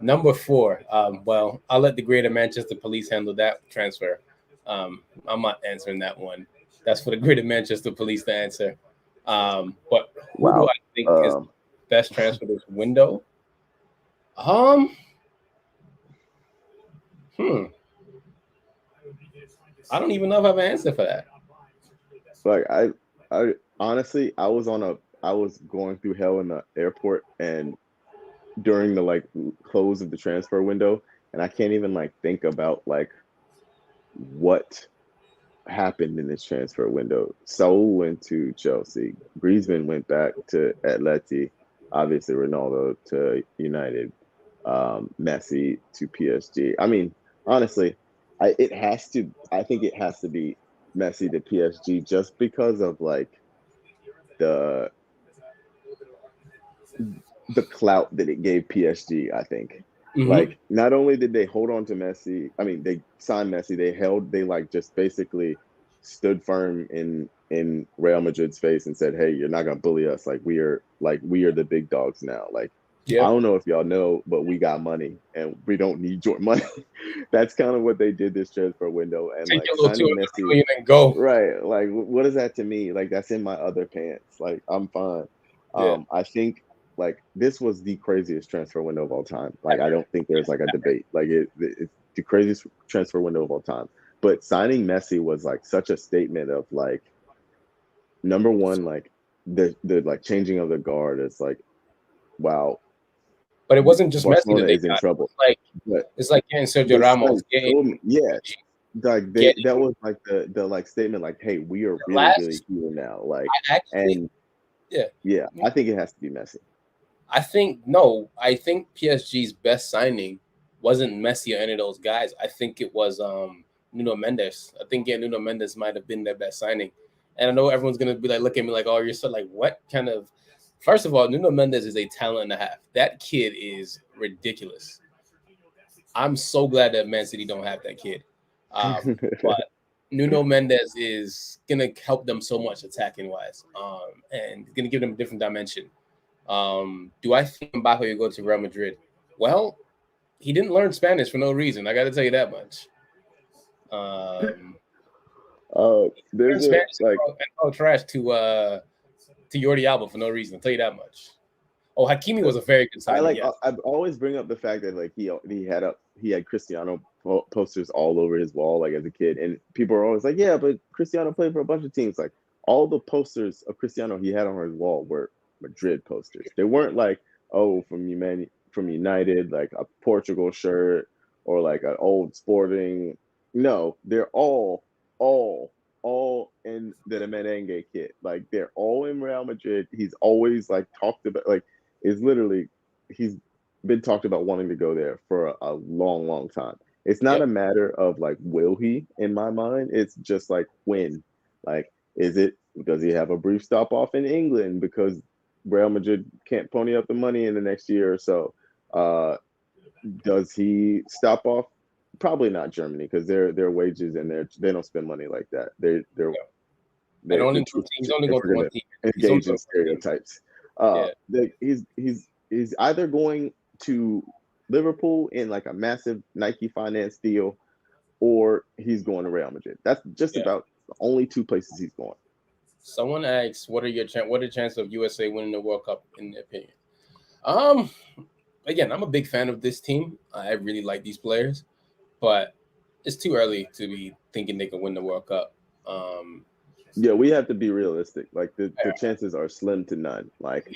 Number 4. Well, I'll let the Greater Manchester Police handle that transfer. I'm not answering that one. That's for the Greater Manchester Police to answer. But who do Wow. I think is the best transfer this window? Hmm. I don't even know if I have an answer for that. Like I honestly I was going through hell in the airport and during the like close of the transfer window, and I can't even like think about like what happened in this transfer window. Saul went to Chelsea. Griezmann went back to Atleti. Obviously, Ronaldo to United. Messi to PSG. I mean, honestly, I think it has to be Messi to PSG just because of like the the clout that it gave PSG, I think. Mm-hmm. Like, not only did they hold on to Messi, I mean, they signed Messi, they like just basically stood firm in Real Madrid's face and said, "Hey, you're not gonna bully us. We are the big dogs now." Like, I Yep. don't know if y'all know, but we got money and we don't need your money. That's kind of what they did this transfer window, and Take like your little signing 200 Messi, million and go. right? Like, what is that to me? Like, that's in my other pants. Like, I'm fine. Yeah. I think like this was the craziest transfer window of all time. Like I don't think there's like a debate. Like it's the craziest transfer window of all time. But signing Messi was like such a statement of like number one, like the like changing of the guard. It's like wow, But it wasn't just Messi Barcelona that they is in got. trouble. But It's like getting Sergio they Ramos, signed getting so yeah, like getting that was like the like statement like hey we are really last. here now like I actually, and yeah. yeah I think it has to be Messi. I think no. I think PSG's best signing wasn't Messi or any of those guys. I think it was Nuno Mendes. I think Nuno Mendes might have been their best signing. And I know everyone's gonna be like, look at me like, oh, you're so like, what kind of? First of all, Nuno Mendes is a talent and a half. That kid is ridiculous. I'm so glad that Man City don't have that kid. But Nuno Mendes is gonna help them so much attacking wise, and gonna give them a different dimension. Do I think Mbappe will go to Real Madrid? Well, he didn't learn Spanish for no reason. I got to tell you that much. He learned There's a Spanish like and called trash to Jordi Alba for no reason. I'll tell you that much. Oh, Hakimi was a very good I signing. like Yes. I always bring up the fact that like he had Cristiano posters all over his wall like as a kid, and people are always like, yeah, but Cristiano played for a bunch of teams. Like all the posters of Cristiano he had on his wall were Madrid posters. They weren't like from United like a Portugal shirt or like an old Sporting. No, they're all in the Merengue kit. Like they're all in Real Madrid. He's always like talked about like is literally he's been talked about wanting to go there for a long, long time. It's not Yep. a matter of like will he in my mind. It's just like when. Like, is it does he have a brief stop off in England because Real Madrid can't pony up the money in the next year or so? Does he stop off? Probably not Germany because their wages and they don't spend money like that. Yep. And only he's only If going to we're one gonna team. He's only engage in going to one team. stereotypes. Yeah. He's either going to Liverpool in like a massive Nike finance deal, or he's going to Real Madrid. That's just Yeah. about the only two places he's going. Someone asks, what are the chances of USA winning the World Cup in their opinion? Um, again, I'm a big fan of this team. I really like these players, but it's too early to be thinking they can win the World Cup. Um, Yeah, we have to be realistic. Like the chances are slim to none. Like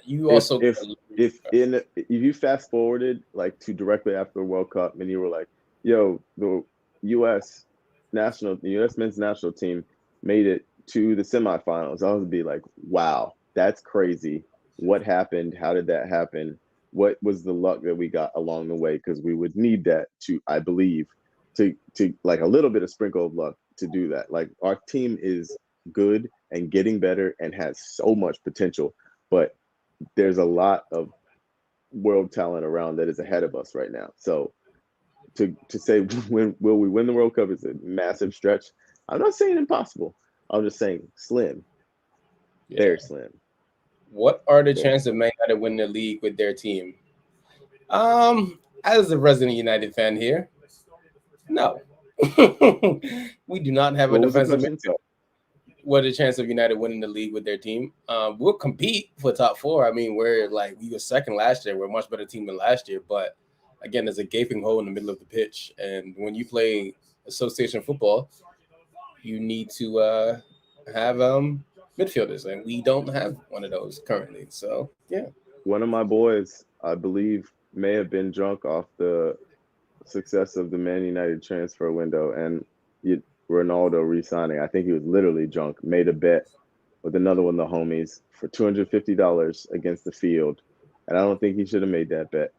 you if also if if you fast forwarded like to directly after the World Cup and you were like, yo, the U.S. men's national team made it to the semifinals, I would be like, wow, that's crazy. What happened? How did that happen? What was the luck that we got along the way? Because we would need that to, I believe, to like a little bit of sprinkle of luck to do that. Like our team is good and getting better and has so much potential, but there's a lot of world talent around that is ahead of us right now. So to say when will we win the World Cup is a massive stretch. I'm not saying impossible. I'm just saying slim, very slim. What are the Very chances of slim. Man United win the league with their team? As a resident United fan here, no. We do not have a What was the defensive question? midfield. What are the chances of United winning the league with their team? We'll compete for top four. I mean, we were second last year. We're a much better team than last year, but again, there's a gaping hole in the middle of the pitch, and when you play association football, you need to have midfielders, and we don't have one of those currently. So yeah. One of my boys, I believe, may have been drunk off the success of the Man United transfer window and Ronaldo re-signing. I think he was literally drunk. Made a bet with another one of the homies for $250 against the field, and I don't think he should have made that bet.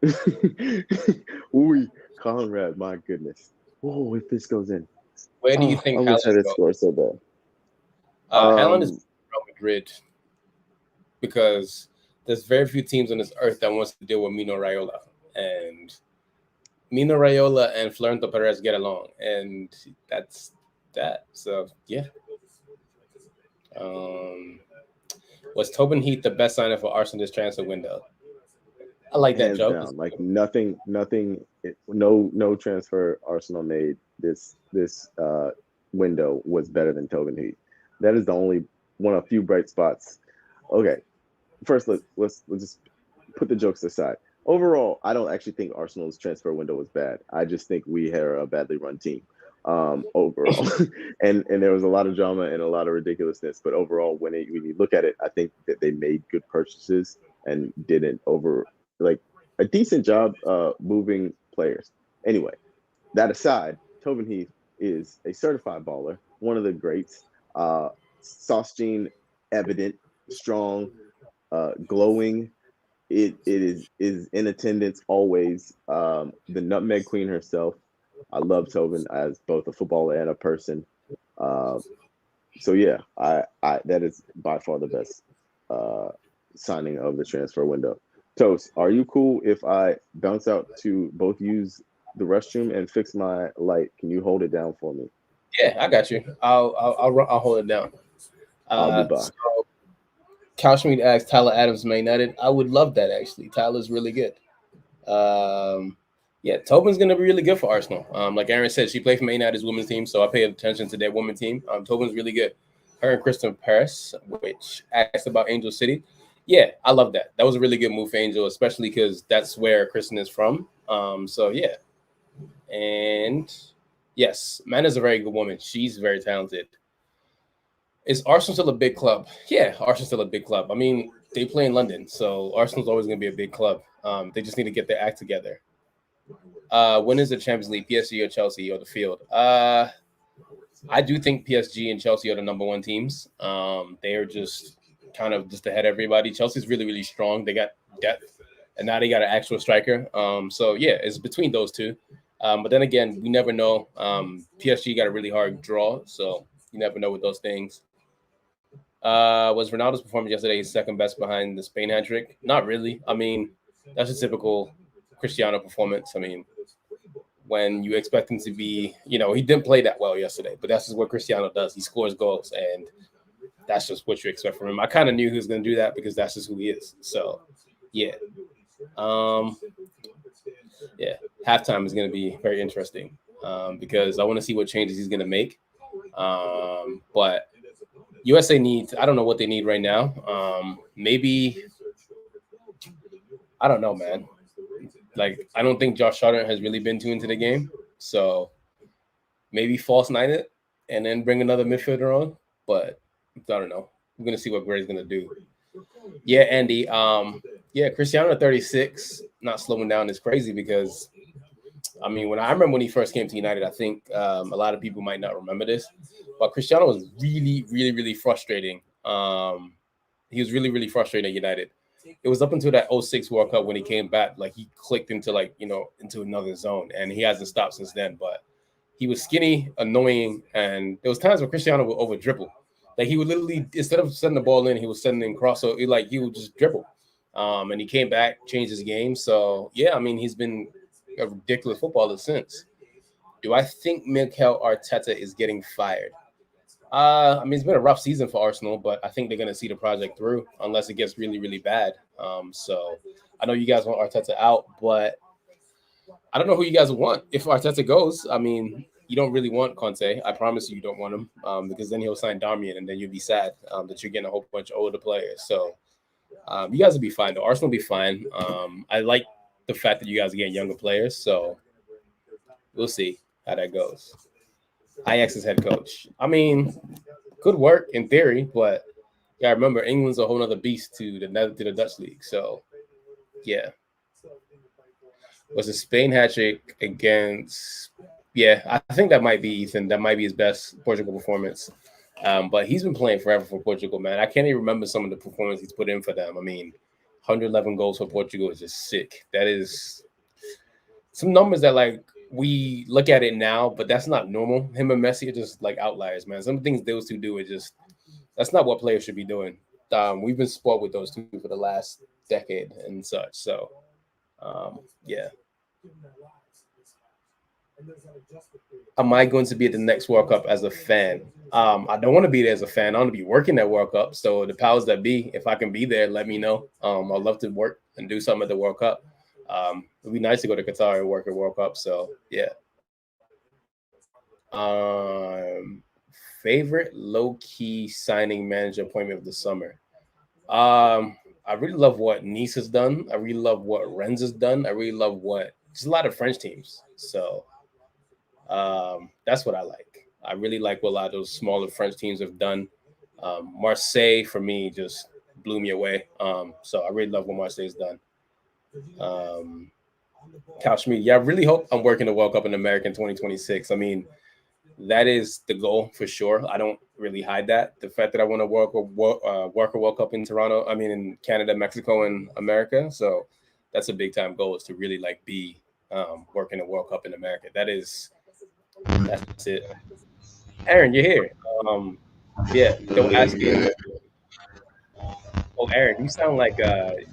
Ooh, Conrad, my goodness. Oh, if this goes in, Where do you oh, I think wish I Haaland had goes? scored so bad. Haaland is Um, Real Madrid because there's very few teams on this earth that wants to deal with Mino Raiola, and Mino Raiola and Florento Perez get along, and that's that. So yeah. Um, was Tobin Heath the best signing for Arsenal this transfer window? I like that hands joke. down, like nothing, no transfer Arsenal made this window was better than Tobin Heath. That is the only one of a few bright spots. Okay, first let's just put the jokes aside. Overall, I don't actually think Arsenal's transfer window was bad. I just think we are a badly run team overall, and there was a lot of drama and a lot of ridiculousness. But overall, when you look at it, I think that they made good purchases and didn't over like a decent job moving players. Anyway, that aside, Tobin Heath is a certified baller, one of the greats. Sauce gene, evident, strong, glowing. It is in attendance always. The Nutmeg Queen herself. I love Tobin as both a footballer and a person. Uh, so yeah, I that is by far the best uh, signing of the transfer window. Toast, are you cool if I bounce out to both use the restroom and fix my light? Can you hold it down for me? Yeah, I got you. I'll hold it down. I'll be So back. Kaushmeet asks Tyler Adams Man United. I would love that actually. Tyler's really good. Um, yeah, Tobin's gonna be really good for Arsenal. Like Aaron said, she played for Man United's women's team, so I pay attention to their women's team. Tobin's really good. Her and Kristen Paris, which asked about Angel City. Yeah, I love that. That was a really good move for Angel, especially because that's where Kristen is from. So yeah, and yes, Mana's a very good woman. She's very talented. Is Arsenal still a big club? Yeah, Arsenal's still a big club. I mean, they play in London, so Arsenal's always going to be a big club. They just need to get their act together. When is the Champions League? PSG or Chelsea or the field? I do think PSG and Chelsea are the number one teams. They are just kind of just ahead of everybody. Chelsea's really, really strong. They got depth, and now they got an actual striker. So yeah, it's between those two. But then again, we never know. PSG got a really hard draw, so you never know with those things. Was Ronaldo's performance yesterday his second best behind the Spain hat trick? Not really. I mean, that's a typical Cristiano performance. I mean, when you expect him to be, he didn't play that well yesterday, but that's just what Cristiano does. He scores goals, and that's just what you expect from him. I kind of knew he was going to do that because that's just who he is. So, yeah. Um, yeah, halftime is going to be very interesting because I want to see what changes he's going to make. But USA needs, I don't know what they need right now. Maybe, I don't know, man. Like, I don't think Josh Charter has really been too into the game. So maybe false nine it and then bring another midfielder on. But I don't know. We're gonna see what Gray's gonna do. Yeah, Andy. Yeah, Cristiano 36, not slowing down is crazy because I mean, when I remember when he first came to United, I think a lot of people might not remember this, but Cristiano was really, really, really frustrating. He was really, really frustrating at United. It was up until that '06 World Cup when he came back, like he clicked into into another zone, and he hasn't stopped since then. But he was skinny, annoying, and there was times where Cristiano would over dribble. Like he would literally, instead of sending the ball in, he was sending in cross. So he would just dribble. And he came back, changed his game. So yeah, I mean, he's been a ridiculous footballer since. Do I think Mikel Arteta is getting fired? I mean, it's been a rough season for Arsenal, but I think they're going to see the project through unless it gets really, really bad. So I know you guys want Arteta out, but I don't know who you guys want if Arteta goes. I mean, you don't really want Conte. I promise you don't want him because then he'll sign Darmian, and then you'll be sad that you're getting a whole bunch of older players. So you guys will be fine, though. Arsenal will be fine. I like the fact that you guys are getting younger players, so we'll see how that goes. Ajax's head coach. I mean, good work in theory, but yeah, remember England's a whole other beast to the Dutch league. So yeah, was a Spain hat trick against? Yeah, I think that might be Ethan. That might be his best Portugal performance. But he's been playing forever for Portugal, man. I can't even remember some of the performance he's put in for them. I mean, 111 goals for Portugal is just sick. That is some numbers that like we look at it now, but that's not normal. Him and Messi are just like outliers, man. Some things those two do are just that's not what players should be doing. We've been spoiled with those two for the last decade and such. So yeah. Am I going to be at the next World Cup as a fan? I don't want to be there as a fan. I want to be working at World Cup. So the powers that be, if I can be there, let me know. I'd love to work and do something at the World Cup. It'd be nice to go to Qatar and work at World Cup. So yeah. Favorite low key signing manager appointment of the summer. I really love what Nice has done. I really love what Rennes has done. I really love what just a lot of French teams. So that's what I like. I really like what a lot of those smaller French teams have done. Marseille for me just blew me away. So I really love what Marseille's done. Couch me. Yeah, I really hope I'm working the World Cup in America in 2026. I mean, that is the goal for sure. I don't really hide that. The fact that I want to work a World Cup in Toronto, I mean in Canada, Mexico, and America. So that's a big time goal is to really like be working a World Cup in America. That's it. Aaron, you're here. Yeah, don't ask me. Oh, Aaron, you sound like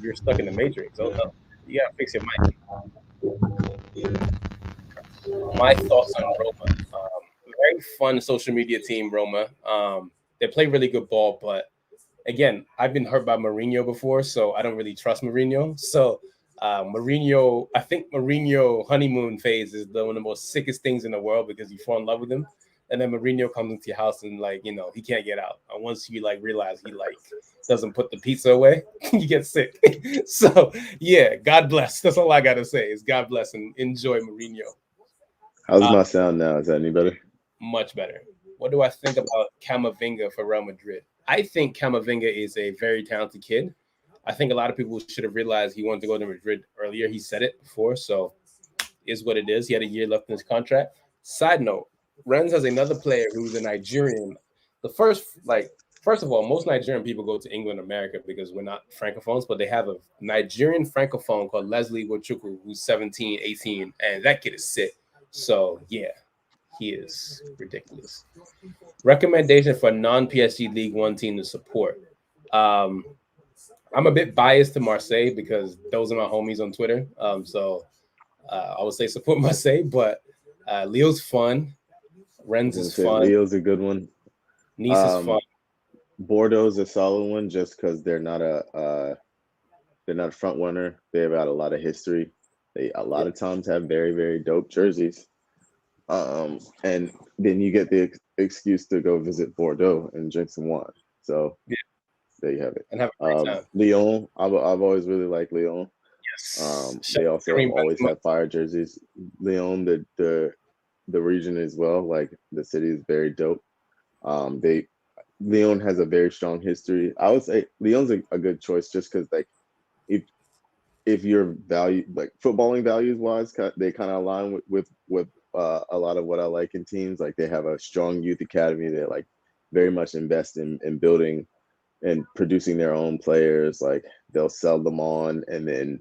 you're stuck in the Matrix. Oh no, you gotta fix your mic. My thoughts on Roma. Very fun social media team, Roma. They play really good ball, but again, I've been hurt by Mourinho before, so I don't really trust Mourinho. So Mourinho, I think Mourinho honeymoon phase is one of the most sickest things in the world because you fall in love with him, and then Mourinho comes into your house and like he can't get out. And once you like realize he like doesn't put the pizza away, you get sick. So yeah, God bless. That's all I gotta say is God bless and enjoy Mourinho. How's my sound now? Is that any better? Much better. What do I think about Camavinga for Real Madrid? I think Camavinga is a very talented kid. I think a lot of people should have realized he wanted to go to Madrid earlier. He said it before, so is what it is. He had a year left in his contract. Side note, Rennes has another player who's a Nigerian. First of all, most Nigerian people go to England, America because we're not francophones, but they have a Nigerian francophone called Leslie Wochukwu, who's 17, 18, and that kid is sick. So yeah, he is ridiculous. Recommendation for non-PSG League One team to support. I'm a bit biased to Marseille because those are my homies on Twitter. So I would say support Marseille, but Leo's fun. Rennes is fun. Leo's a good one. Nice is fun. Bordeaux's a solid one just because they're not a front runner. They've got a lot of history. They a lot of times have very, very dope jerseys. And then you get the excuse to go visit Bordeaux and drink some wine. So yeah, there you have it. And have a great time. Lyon, I've always really liked Lyon. Shout They out also have Kareem always Benzema. had fire jerseys. Leon, the region as well, like the city is very dope. They Leon has a very strong history. I would say Leon's a good choice just because like if if your value like footballing values wise, they kind of align with a lot of what I like in teams. Like they have a strong youth academy that like very much invest in building and producing their own players. Like they'll sell them on and then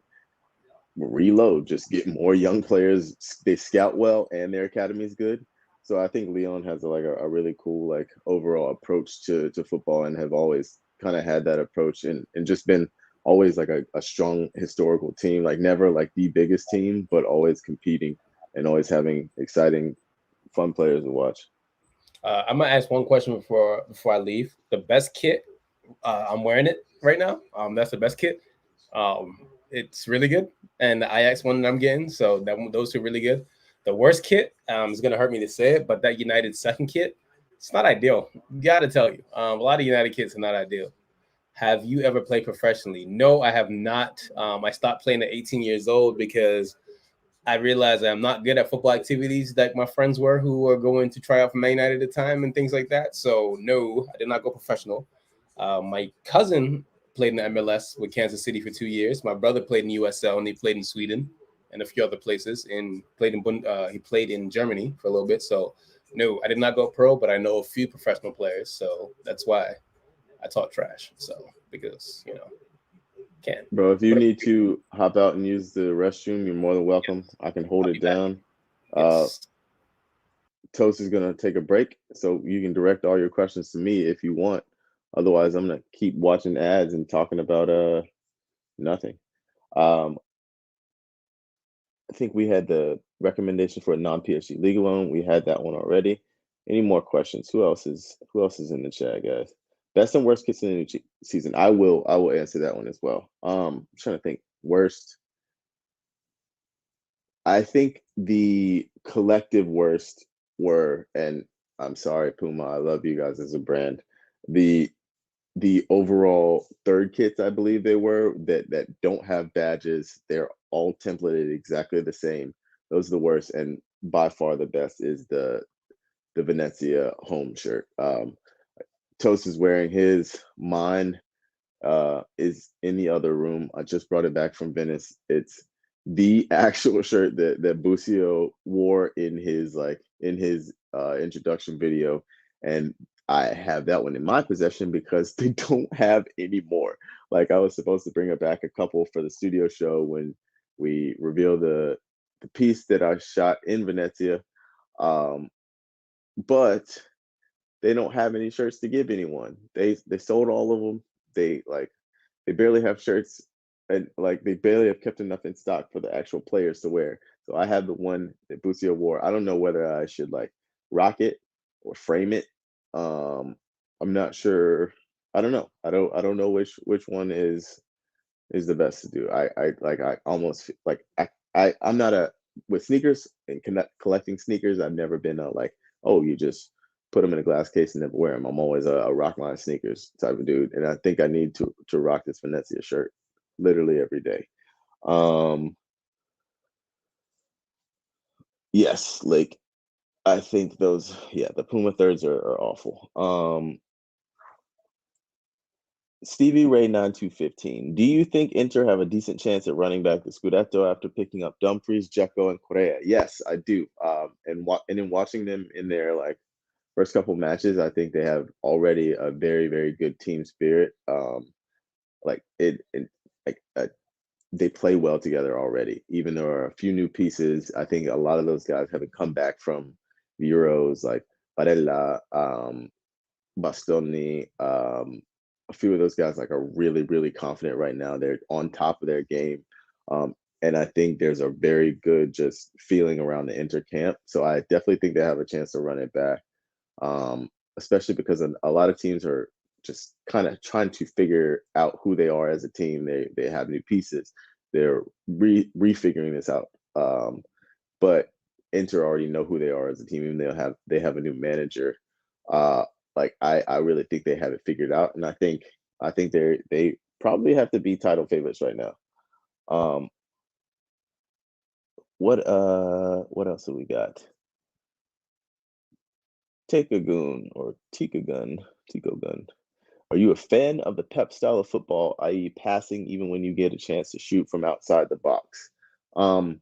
reload, just get more young players. They scout well and their academy is good. So I think Leon has a really cool like overall approach to football and have always kind of had that approach and just been always like a strong historical team, like never like the biggest team, but always competing and always having exciting, fun players to watch. I'm gonna ask one question before I leave. The best kit, I'm wearing it right now. That's the best kit. It's really good, and the Ajax one that I'm getting, so those two are really good. The worst kit, is gonna hurt me to say it, but that United second kit, it's not ideal. Gotta tell you, a lot of United kits are not ideal. Have you ever played professionally? No, I have not. I stopped playing at 18 years old because I realized I'm not good at football activities like my friends were who were going to try out for Man United at the time and things like that. So no, I did not go professional. My cousin played in the MLS with Kansas City for 2 years. My brother played in USL and he played in Sweden and a few other places. And he played in Germany for a little bit. So no, I did not go pro, but I know a few professional players. So that's why I talk trash. So because can't. Bro, if you But need to hop out and use the restroom, you're more than welcome. I can hold I'll it be back. down. Uh, Yes. Toast is gonna take a break, so you can direct all your questions to me if you want. Otherwise, I'm gonna keep watching ads and talking about nothing. Um, I think we had the recommendation for a non-PSG legal loan. We had that one already. Any more questions? Who else is in the chat, guys? Best and worst kits in the new season. I will answer that one as well. I'm trying to think. Worst. I think the collective worst were, and I'm sorry, Puma, I love you guys as a brand. The the overall third kits, I believe they were, that don't have badges. They're all templated exactly the same. Those are the worst, and by far the best is the Venezia home shirt. Toast is wearing his. Mine is in the other room. I just brought it back from Venice. It's the actual shirt that Busio wore in his introduction video, and I have that one in my possession because they don't have any more. Like I was supposed to bring it back a couple for the studio show when we reveal the piece that I shot in Venezia, um, but they don't have any shirts to give anyone. They sold all of them. They barely have shirts and like they barely have kept enough in stock for the actual players to wear. So I have the one that Busio wore. I don't know whether I should like rock it or frame it. Um, I'm not sure. I don't know. I don't know which one is the best to do. I almost like I'm not a with sneakers and collecting sneakers. I've never been a like, oh, you just put them in a glass case and never wear them. I'm always a rock line sneakers type of dude, and I think I need to rock this Venezia shirt literally every day. Um, yes, like I think those, yeah, the Puma thirds are awful. Stevie Ray 9215. Do you think Inter have a decent chance at running back the Scudetto after picking up Dumfries, Dzeko, and Correa? Yes, I do. And in watching them in their like first couple matches, I think they have already a very very good team spirit. Like it like they play well together already. Even though there are a few new pieces, I think a lot of those guys haven't come back from the Euros, like Barella, Bastoni, a few of those guys like are really, really confident right now. They're on top of their game. And I think there's a very good just feeling around the Inter camp. So I definitely think they have a chance to run it back, especially because a lot of teams are just kind of trying to figure out who they are as a team. They have new pieces. They're refiguring this out. But Inter already know who they are as a team, and they have a new manager. Uh, like I really think they have it figured out, and I think they probably have to be title favorites right now. What else do we got? Take a goon or Tico gun. Are you a fan of the pep style of football, i.e., passing even when you get a chance to shoot from outside the box? Um,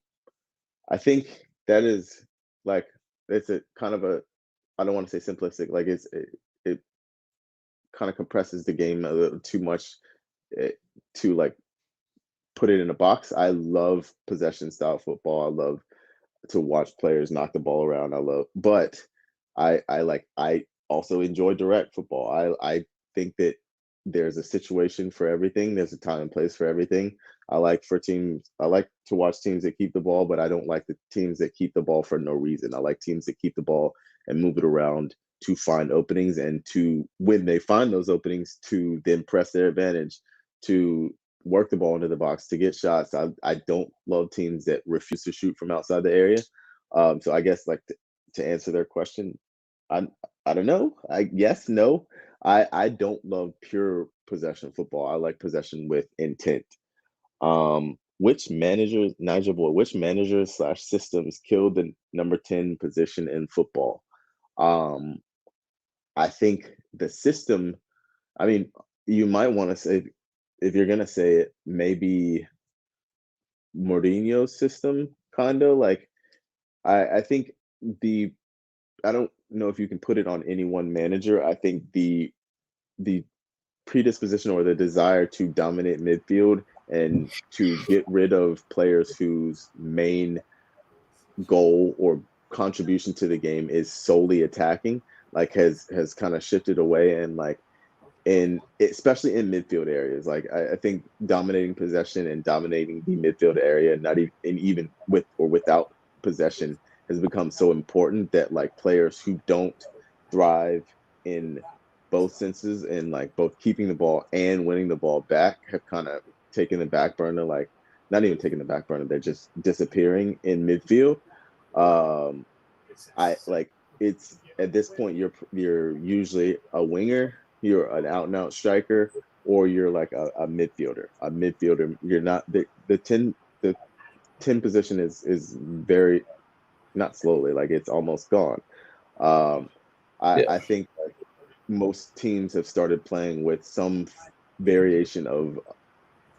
I think that is like it's a kind of a I don't want to say simplistic, like it kind of compresses the game a little too much eh, to like put it in a box. I love possession style football. I love to watch players knock the ball around. But I also enjoy direct football. I think that there's a situation for everything. There's a time and place for everything. I like to watch teams that keep the ball, but I don't like the teams that keep the ball for no reason. I like teams that keep the ball and move it around to find openings and to when they find those openings to then press their advantage to work the ball into the box to get shots. I don't love teams that refuse to shoot from outside the area. So I guess like to answer their question, I I don't know. I yes, no. I don't love pure possession football. I like possession with intent. Which managers, Nigel Boy, which managers slash systems killed the number 10 position in football? Um, I think the system, I mean, you might want to say, if you're gonna say it, maybe Mourinho's system, kind of like I think the I don't know if you can put it on any one manager. I think the predisposition or the desire to dominate midfield and to get rid of players whose main goal or contribution to the game is solely attacking, like has kind of shifted away and like in especially in midfield areas. Like I think dominating possession and dominating the midfield area, not even and even with or without possession, has become so important that like players who don't thrive in both senses and like both keeping the ball and winning the ball back have kind of taken the back burner. Like not even taking the back burner, they're just disappearing in midfield. Um, I like it's at this point you're usually a winger, you're an out and out striker, or you're like a midfielder. A midfielder, you're not the 10 position is very not slowly, like it's almost gone. Um Yeah. I think like most teams have started playing with some variation of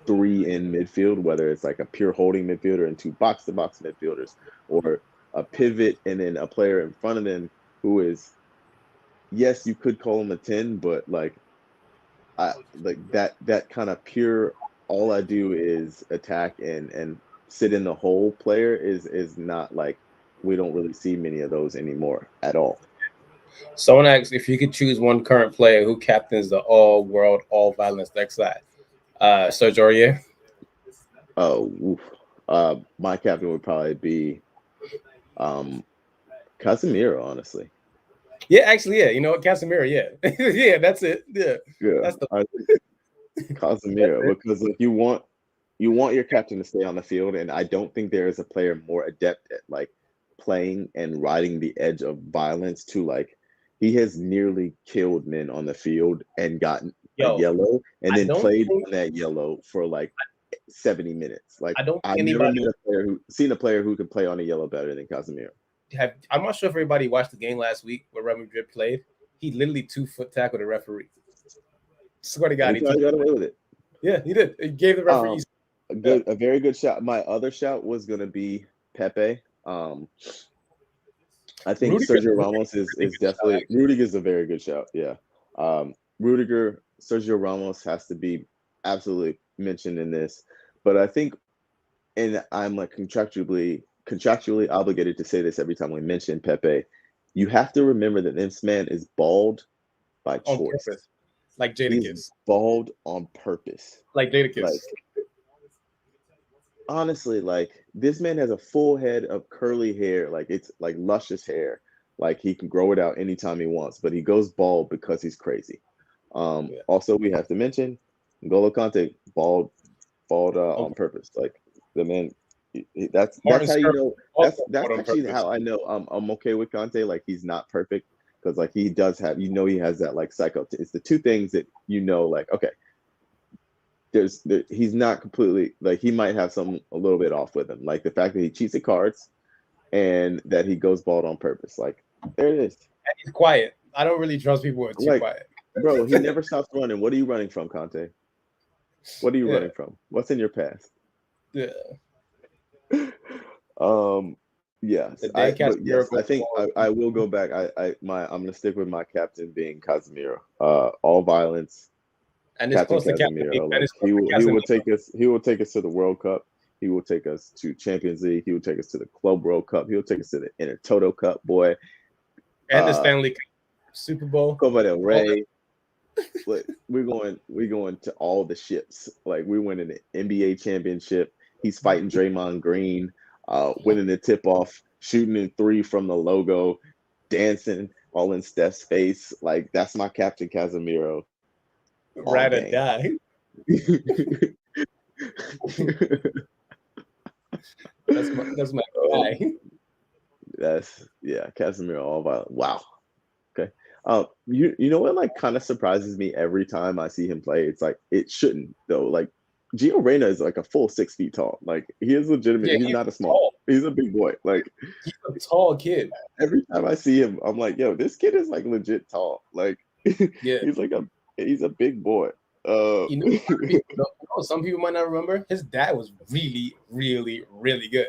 three in midfield, whether it's like a pure holding midfielder and two box to box midfielders, or a pivot and then a player in front of them who is, yes, you could call him a 10, but like I like that kind of pure all I do is attack and sit in the hole player is not like we don't really see many of those anymore at all. Someone asks if you could choose one current player who captains the all world, all violence next side. Serge Aurier. Oh, oof. My captain would probably be um Casemiro, honestly. Yeah, actually, yeah. You know what, Casemiro. Yeah, yeah. That's it. Yeah, Yeah, that's the. I think That's Casemiro it. because like you want your captain to stay on the field, and I don't think there is a player more adept at like playing and riding the edge of violence to like he has nearly killed men on the field and gotten a Yo, yellow and I then don't played think on that yellow for like 70 minutes. Like I don't think I've never anybody met a player who seen a player who could play on a yellow better than Casemiro. have. I'm not sure if everybody watched the game last week where Real Madrid played. He literally 2 foot tackled the referee. Swear to And God, he he took. probably got away with it. Yeah, he did. He gave the Um referees. Yeah. a very good shot. My other shot was gonna be Pepe. I think Rudiger, Sergio Rudiger Ramos really is good shot, definitely actually. Rudiger's a very good shout. Yeah. Rudiger, Sergio Ramos has to be absolutely mentioned in this. But I think and I'm like contractually obligated to say this every time we mention Pepe. You have to remember that this man is bald by On choice. purpose, like He's Jadakiss, bald on purpose. like Jadakiss. Like honestly, like this man has a full head of curly hair, like it's like luscious hair. Like he can grow it out anytime he wants, but he goes bald because he's crazy. Yeah. Also, we have to mention N'Golo Kante, bald On on purpose. Like the man, that's Martin how you Skrtel know. also That's on actually purpose. how I know I'm okay with Kante. Like he's not perfect because like he does have, he has that like psycho. It's the two things that like okay, he's not completely like he might have some a little bit off with him, like the fact that he cheats at cards and that he goes bald on purpose. Like there it is. And he's quiet. I don't really trust people who are too Like, quiet. bro, he never stops running. What are you running from, Conte? What are you running from? What's in your past? Yeah. Yes, I think I will go back. I'm gonna stick with my captain being Casemiro. All violence. And it's Captain close to Casemiro. Like, he will take us. He will take us to the World Cup. He will take us to Champions League. He will take us to the Club World Cup. He will take us to the Intertoto Cup, boy. And the Stanley Cup, Super Bowl. Copa del Rey. We're going to all the ships. Like we're winning the NBA championship. He's fighting Draymond Green, winning the tip off, shooting in 3 from the logo, dancing all in Steph's face. Like that's my Captain Casemiro. Ride or die. that's my guy. Casemiro all violent. Wow. Okay. You know what like kind of surprises me every time I see him play? It's like it shouldn't though. Like Gio Reyna is like a full 6 feet tall. Like he is legitimate. He's not a small. Tall. He's a big boy. Like he's a tall kid. Every time I see him, I'm like, yo, this kid is like legit tall. Like he's a big boy. Some people might not remember. His dad was really, really, really good.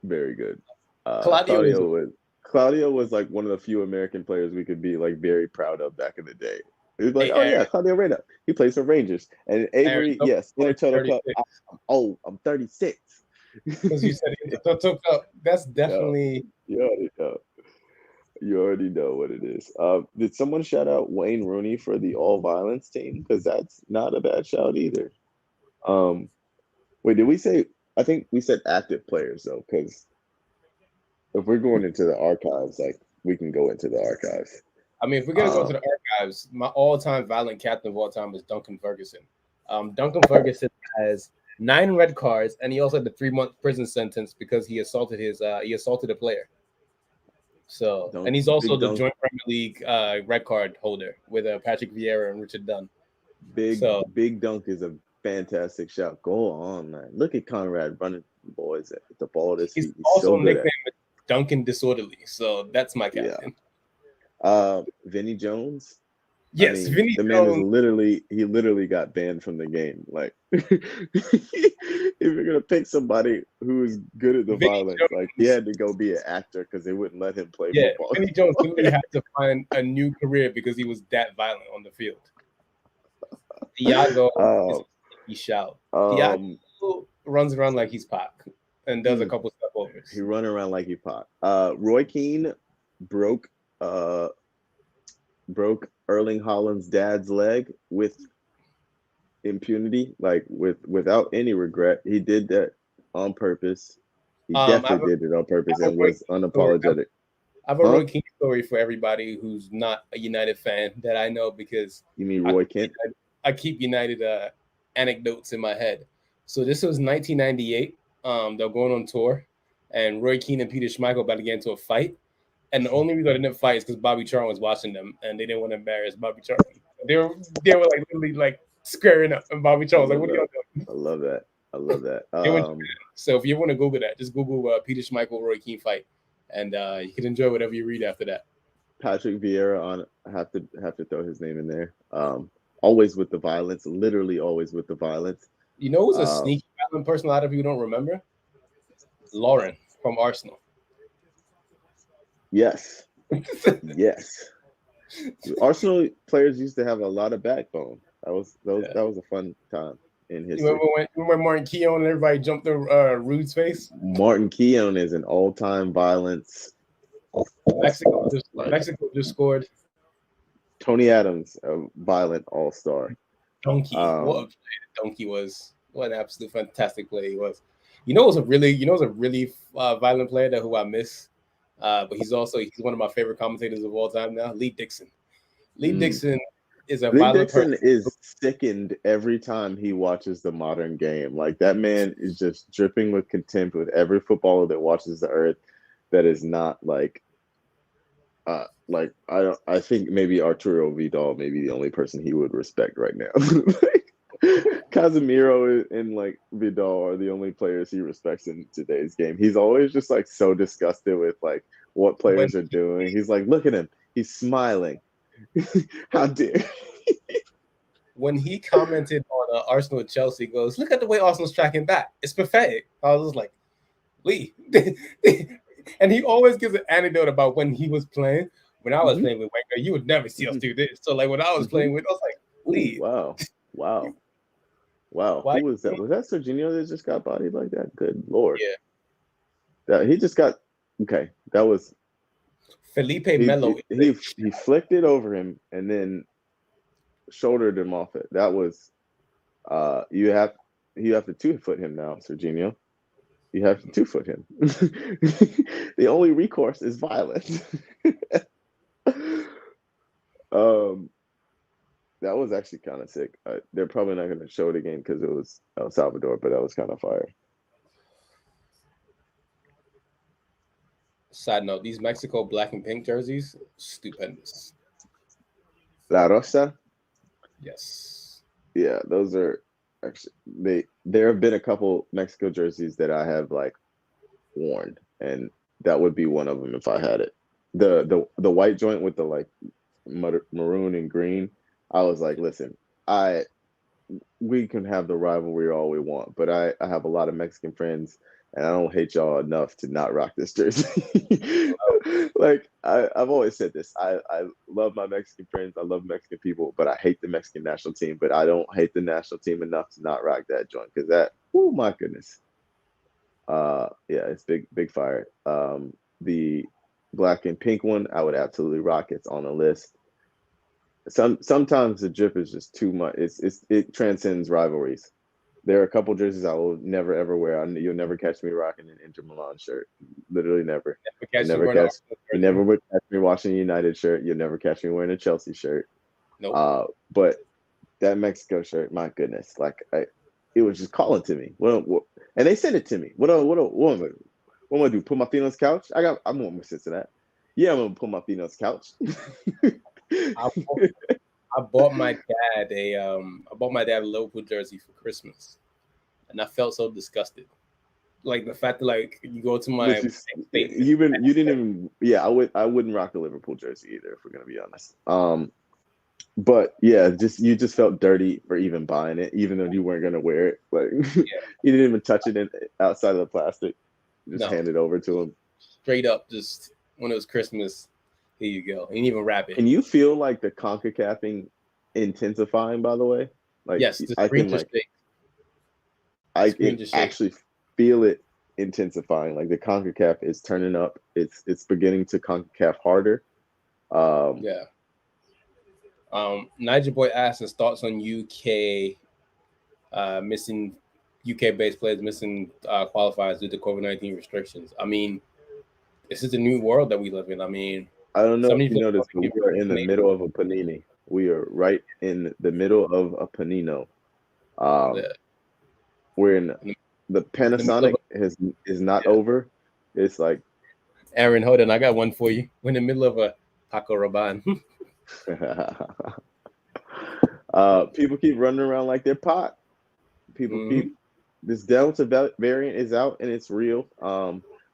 Very good. Claudio was like one of the few American players we could be like very proud of back in the day. He was like, yeah, Claudio Reyna. He plays for Rangers. And Avery, yes, Intertoto Cup. I'm 36. Because you said Intertoto Cup. That's definitely. You already know. You already know what it is. Did someone shout out Wayne Rooney for the all violence team? Because that's not a bad shout either. Wait, did we say? I think we said active players though, because if we're going into the archives, like we can go into the archives. I mean, if we're gonna go to the archives, my all-time violent captain of all time is Duncan Ferguson. Duncan Ferguson has 9 red cards, and he also had the 3-month prison sentence because he assaulted a player. So, and he's also the joint Premier League red card holder with Patrick Vieira and Richard Dunn. Big Dunk is a fantastic shout. Go on, man. Look at Conrad running boys at the ball. He's also nicknamed Duncan Disorderly. So that's my captain. Yeah. Vinny Jones. Yes, Vinny the man Jones. He literally got banned from the game. Like, if you're gonna pick somebody who's good at the violence, Jones. Like he had to go be an actor because they wouldn't let him play football. Vinny Jones literally had to find a new career because he was that violent on the field. Thiago, he shout. Thiago runs around like he's Pac and does a couple step overs. He run around like he's Pac. Roy Keane broke Erling Haaland's dad's leg with impunity, like without any regret. He did that on purpose. He definitely did it on purpose and was unapologetic. I have a Roy Keane story for everybody who's not a United fan that I know because you mean Roy Kent? I keep United anecdotes in my head. So this was 1998. They're going on tour, and Roy Keane and Peter Schmeichel about to get into a fight. And the only reason they didn't fight is because Bobby Charlton was watching them, and they didn't want to embarrass Bobby Charlton. They were like literally like squaring up, and Bobby Charlton was like, "What are y'all doing?" I love that. So if you want to Google that, just Google Peter Schmeichel Roy Keane fight, and you can enjoy whatever you read after that. Patrick Vieira I have to throw his name in there. Always with the violence, literally always with the violence. You know who's a sneaky violent person a lot of people don't remember? Lauren from Arsenal. Yes. Arsenal players used to have a lot of backbone. That was a fun time in history. You remember Martin Keown and everybody jumped in Rude's face? Martin Keown is an all-time violence. Mexico just scored. Tony Adams, a violent all-star. Donkey. What a play Donkey was. What an absolute fantastic play he was. You know, a really violent player who I miss. But he's one of my favorite commentators of all time now, Lee Dixon. Lee Dixon is a violent person. Lee Dixon is sickened every time he watches the modern game. Like that man is just dripping with contempt with every footballer that watches the earth that is not I think maybe Arturo Vidal may be the only person he would respect right now. Casemiro and like Vidal are the only players he respects in today's game. He's always just like so disgusted with like what when players are doing. He's like, look at him, he's smiling. How dare? when he commented on Arsenal Chelsea, he goes, "Look at the way Arsenal's tracking back. It's pathetic." I was just like, "Lee," and he always gives an anecdote about when he was playing. When I was playing with Wenger, you would never see us do this. So like when I was playing with, I was like, "Lee, Ooh, wow. why?" Who was that? Was that Serginho that just got bodied like that? Good lord. Yeah, That he just got okay. That was Felipe he Melo. he flicked it over him and then shouldered him off it. That was you have to 2-foot him now, Serginho. You have to 2-foot him. The only recourse is violence. That was actually kind of sick. They're probably not going to show it again because it was El Salvador, but that was kind of fire. Side note: these Mexico black and pink jerseys, stupendous. La Rosa. Yes. Yeah, those are actually there have been a couple Mexico jerseys that I have like worn, and that would be one of them if I had it. The white joint with the like maroon and green. I was like, listen, we can have the rivalry all we want, but I have a lot of Mexican friends, and I don't hate y'all enough to not rock this jersey. Like I've always said this. I love my Mexican friends. I love Mexican people, but I hate the Mexican national team. But I don't hate the national team enough to not rock that joint because that, oh my goodness. Yeah, it's big fire. The black and pink one, I would absolutely rock. It's on the list. Sometimes the drip is just too much. It transcends rivalries. There are a couple jerseys I will never ever wear. You'll never catch me rocking an Inter Milan shirt. Literally never. You never would catch me watching a United shirt. You'll never catch me wearing a Chelsea shirt. Nope. But that Mexico shirt, my goodness, like it was just calling to me. And they sent it to me. What am I gonna do? Put my feet on this couch? I'm gonna sit to that. Yeah, I'm gonna put my feet on this couch. I bought my dad a Liverpool jersey for Christmas, and I felt so disgusted. Like the fact that like you go to my you didn't even I wouldn't rock a Liverpool jersey either if we're gonna be honest. But yeah, you just felt dirty for even buying it, even though you weren't gonna wear it. Like you didn't even touch it outside of the plastic. You just hand it over to him. Straight up, just when it was Christmas. Here you go. You didn't even wrap it. Can you feel like the CONCACAFing intensifying? By the way, like yes, I can actually feel it intensifying. Like the CONCACAF is turning up. It's beginning to CONCACAF harder. Niger Boy asked his thoughts on UK missing UK-based players missing qualifiers due to COVID-19 restrictions. I mean, this is the new world that we live in. I mean, I don't know if you noticed, but we are in the middle of a panini. We are right in the middle of a panino. We're in the Panasonic is not over. It's like Aaron, hold on, I got one for you. We're in the middle of a Paco Rabanne. People keep running around like they're pot. People keep this Delta variant is out and it's real.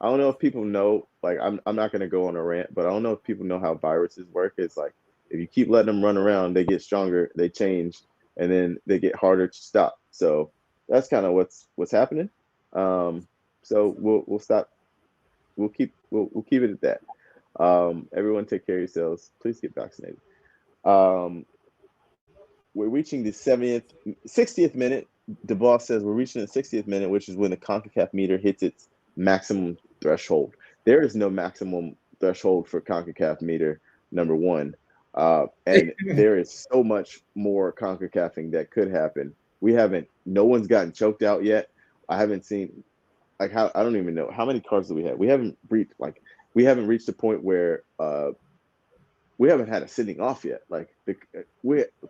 I don't know if people know, like I'm not gonna go on a rant, but I don't know if people know how viruses work. It's like if you keep letting them run around, they get stronger, they change, and then they get harder to stop. So that's kind of what's happening. So we'll stop. We'll keep it at that. Everyone take care of yourselves. Please get vaccinated. We're reaching the 60th minute. The boss says we're reaching the 60th minute, which is when the CONCACAF meter hits its maximum threshold. There is no maximum threshold for CONCACAF meter, number one. And there is so much more CONCACAFing that could happen. No one's gotten choked out yet. I haven't seen, I don't even know. How many cards do we have? We haven't reached the point where we haven't had a sitting off yet. Like,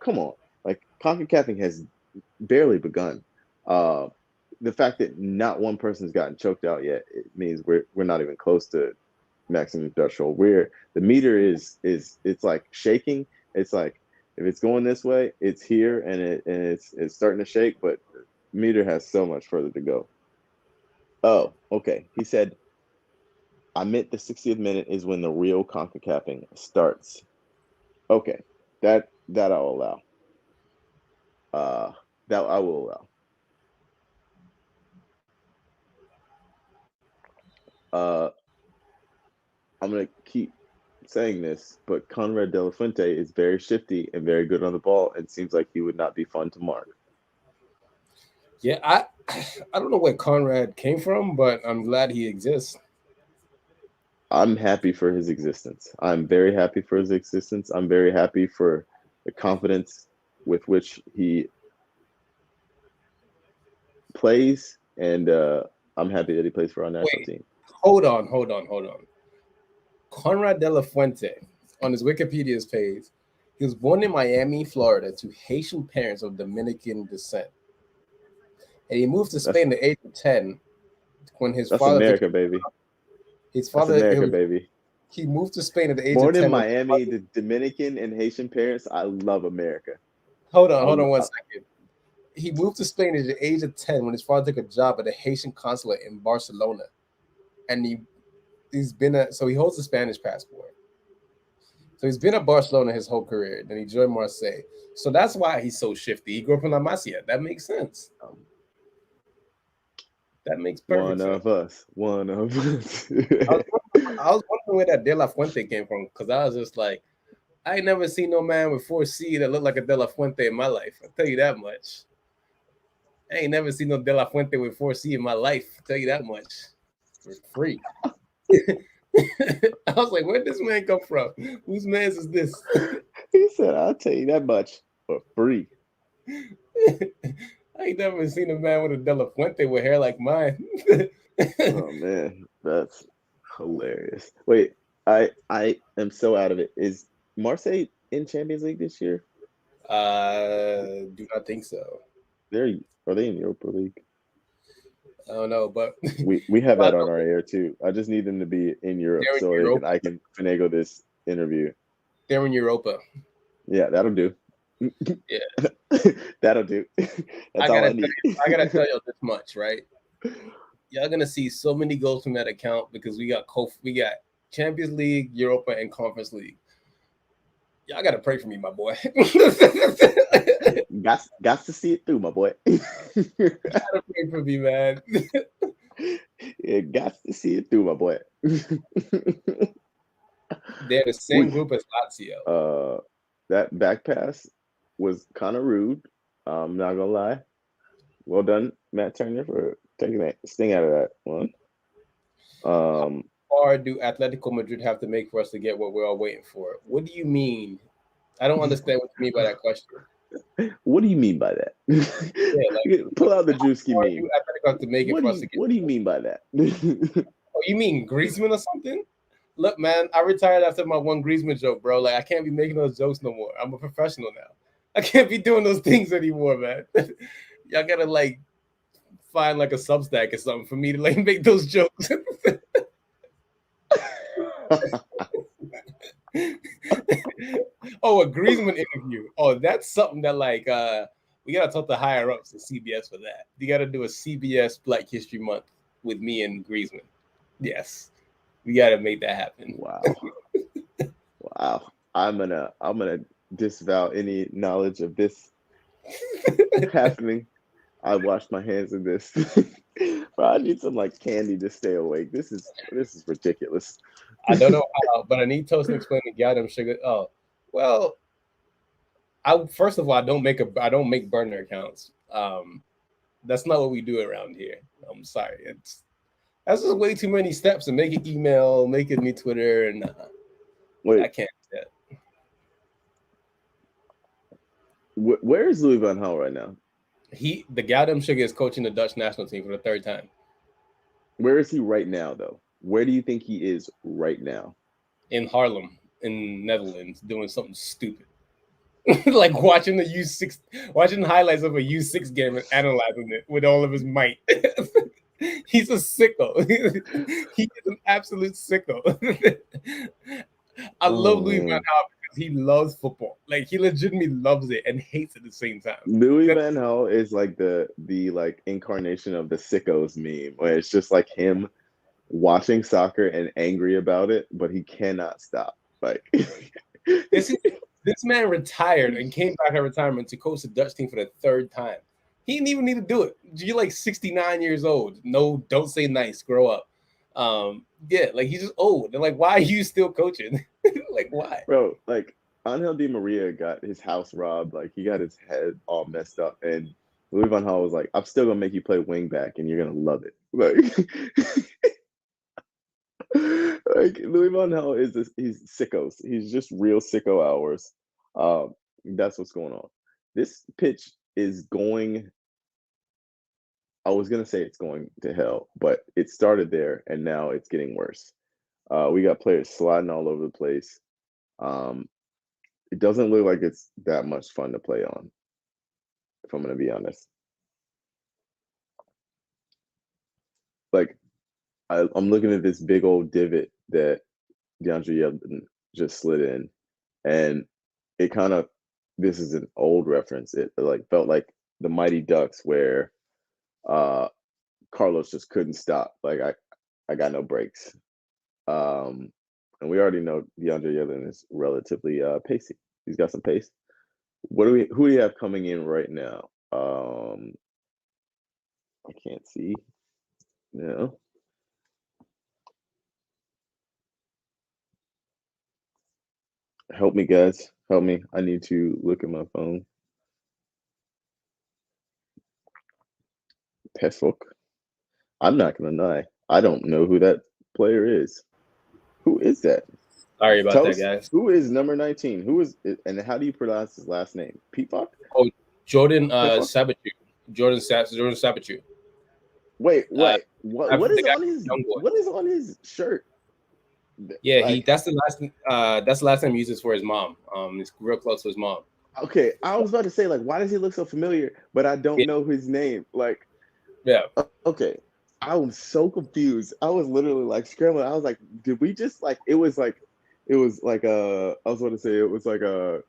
come on. Like, CONCACAFing has barely begun. The fact that not one person's gotten choked out yet, it means we're not even close to maximum threshold. The meter is it's like shaking. It's like If it's going this way, it's here and it's starting to shake, but meter has so much further to go. Oh, okay. He said, I meant the 60th minute is when the real CONCACAFing starts. Okay. That I'll allow. That I will allow. I'm gonna keep saying this, but Conrad De La Fuente is very shifty and very good on the ball, and seems like he would not be fun to mark. Yeah, I don't know where Conrad came from, but I'm glad he exists. I'm happy for his existence. I'm very happy for his existence. I'm very happy for the confidence with which he plays, and I'm happy that he plays for our national team. Hold on. Conrad De La Fuente, on his Wikipedia's page, he was born in Miami, Florida, to Haitian parents of Dominican descent. And he moved to Spain at the age of 10 when his That's father. America, baby. His father. That's America, baby. He moved to Spain at the age born of 10. in Miami, the Dominican and Haitian parents. I love America. Hold on 1 second. He moved to Spain at the age of 10 when his father took a job at the Haitian consulate in Barcelona. And he's been so he holds a Spanish passport. So he's been at Barcelona his whole career. Then he joined Marseille. So that's why he's so shifty. He grew up in La Masia. That makes sense. That makes perfect sense. One of us. I was wondering where that De La Fuente came from, because I was just like, I ain't never seen no man with 4C that looked like a De La Fuente in my life. I'll tell you that much. I ain't never seen no De La Fuente with 4C in my life. I'll tell you that much. For free. I was like, where did this man come from? Whose man's is this? He said, I'll tell you that much for free. I ain't never seen a man with a De La Fuente with hair like mine. Oh man, that's hilarious. Wait, I am so out of it. Is Marseille in Champions League this year? Do not think so. Are they in Europa League? I don't know, but we have that on our air too. I just need them to be in Europe so I can finagle this interview. They're in Europa. Yeah, that'll do. Yeah, that'll do. That's all I need. I gotta tell you this much, right? Y'all gonna see so many goals from that account because we got Champions League, Europa, and Conference League. Y'all gotta pray for me, my boy. Got to see it through, my boy. You gotta pray for me, man. Yeah, got to see it through, my boy. They're the same group as Lazio. That back pass was kind of rude. I'm not gonna lie. Well done, Matt Turner, for taking that sting out of that one. How far do Atletico Madrid have to make for us to get what we're all waiting for? What do you mean? I don't understand what you mean by that question. What do you mean by that? Yeah, pull out the Drewski meme. Have to make it for us to get what do you mean by that? Oh, you mean Griezmann or something? Look, man, I retired after my one Griezmann joke, bro. Like, I can't be making those jokes no more. I'm a professional now. I can't be doing those things anymore, man. Y'all gotta like find like a Substack or something for me to like make those jokes. Oh, a Griezmann interview. Oh, that's something that like we gotta talk to higher ups at CBS for that. You gotta do a CBS Black History Month with me and Griezmann. Yes, we gotta make that happen. Wow, wow. I'm gonna disavow any knowledge of this happening. I washed my hands in this. Bro, I need some like candy to stay awake. This is ridiculous. I don't know how, but I need Toast to explain the goddamn sugar. Oh, well, first of all, I don't make burner accounts. That's not what we do around here. I'm sorry. That's just way too many steps to make an email, make it me Twitter, and wait, I can't do that. Where is Louis van Gaal right now? The goddamn sugar is coaching the Dutch national team for the third time. Where is he right now, though? Where do you think he is right now? In Haarlem, in Netherlands, doing something stupid. Like watching watching highlights of a U6 game and analyzing it with all of his might. He's a sicko. He is an absolute sicko. I love Louis van Gaal because he loves football. Like he legitimately loves it and hates it at the same time. Louis Van Gaal is like the like incarnation of the sickos meme, where it's just like him watching soccer and angry about it, but he cannot stop. Like this man retired and came back out of retirement to coach the Dutch team for the third time. He didn't even need to do it. You're like 69 years old. No, don't say nice. Grow up. Yeah, like he's just old. They're like, why are you still coaching? Like, why? Bro, like Angel Di Maria got his house robbed. Like he got his head all messed up, and Louis Van Gaal was like, "I'm still gonna make you play wing back, and you're gonna love it." Like Louis Van Gaal he's sickos. He's just real sicko hours. That's what's going on. This pitch is going. I was gonna say it's going to hell, but it started there, and now it's getting worse. We got players sliding all over the place. It doesn't look like it's that much fun to play on, if I'm gonna be honest. Like I'm looking at this big old divot that DeAndre Yedlin just slid in, and it kind of this is an old reference. It like felt like the Mighty Ducks where Carlos just couldn't stop. Like I got no brakes. And we already know DeAndre Yedlin is relatively pacey. He's got some pace. Who do we have coming in right now? I can't see. No. Help me, guys. Help me. I need to look at my phone. Pesok. I'm not gonna lie. I don't know who that player is. Who is that? Sorry about Tell that, us guys. who is number 19? Who is it, and how do you pronounce his last name? Peacock? Oh, Jordan Pesok? Sabatu. Jordan Sabatu. Wait. Uh, What is the guy on his young boy. what is on his shirt? Yeah, Like that's the last time he uses for his mom. He's real close to his mom. okay, I was about to say like why does he look so familiar, but I don't Yeah. know his name. Like Yeah. okay. I was so confused. I was literally like scrambling. I was like, did we just like it was like I was going to say it was like a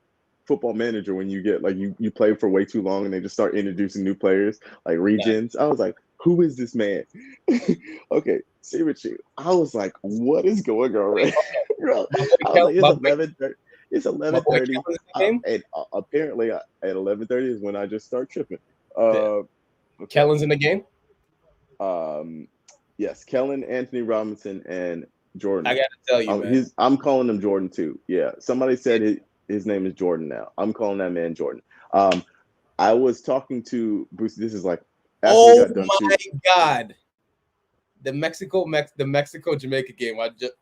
football manager when you get like you play for way too long and they just start introducing new players like Nah. regions. I was like, who is this man? Okay, seriously. I was like, what is going on right bro? I was like, it's 11:30. It's My boy 11:30. Kellen's in the game. And apparently at 11:30 is when I just start tripping. Yeah. Okay. Kellen's in the game. Yes, Kellen, Anthony Robinson, and Jordan. I gotta tell you, man. I'm calling him Jordan too. Yeah, somebody said his name is Jordan now. I'm calling that man Jordan. I was talking to Bruce. This is like after we got done my shooting. God, the Mexico Jamaica game. I just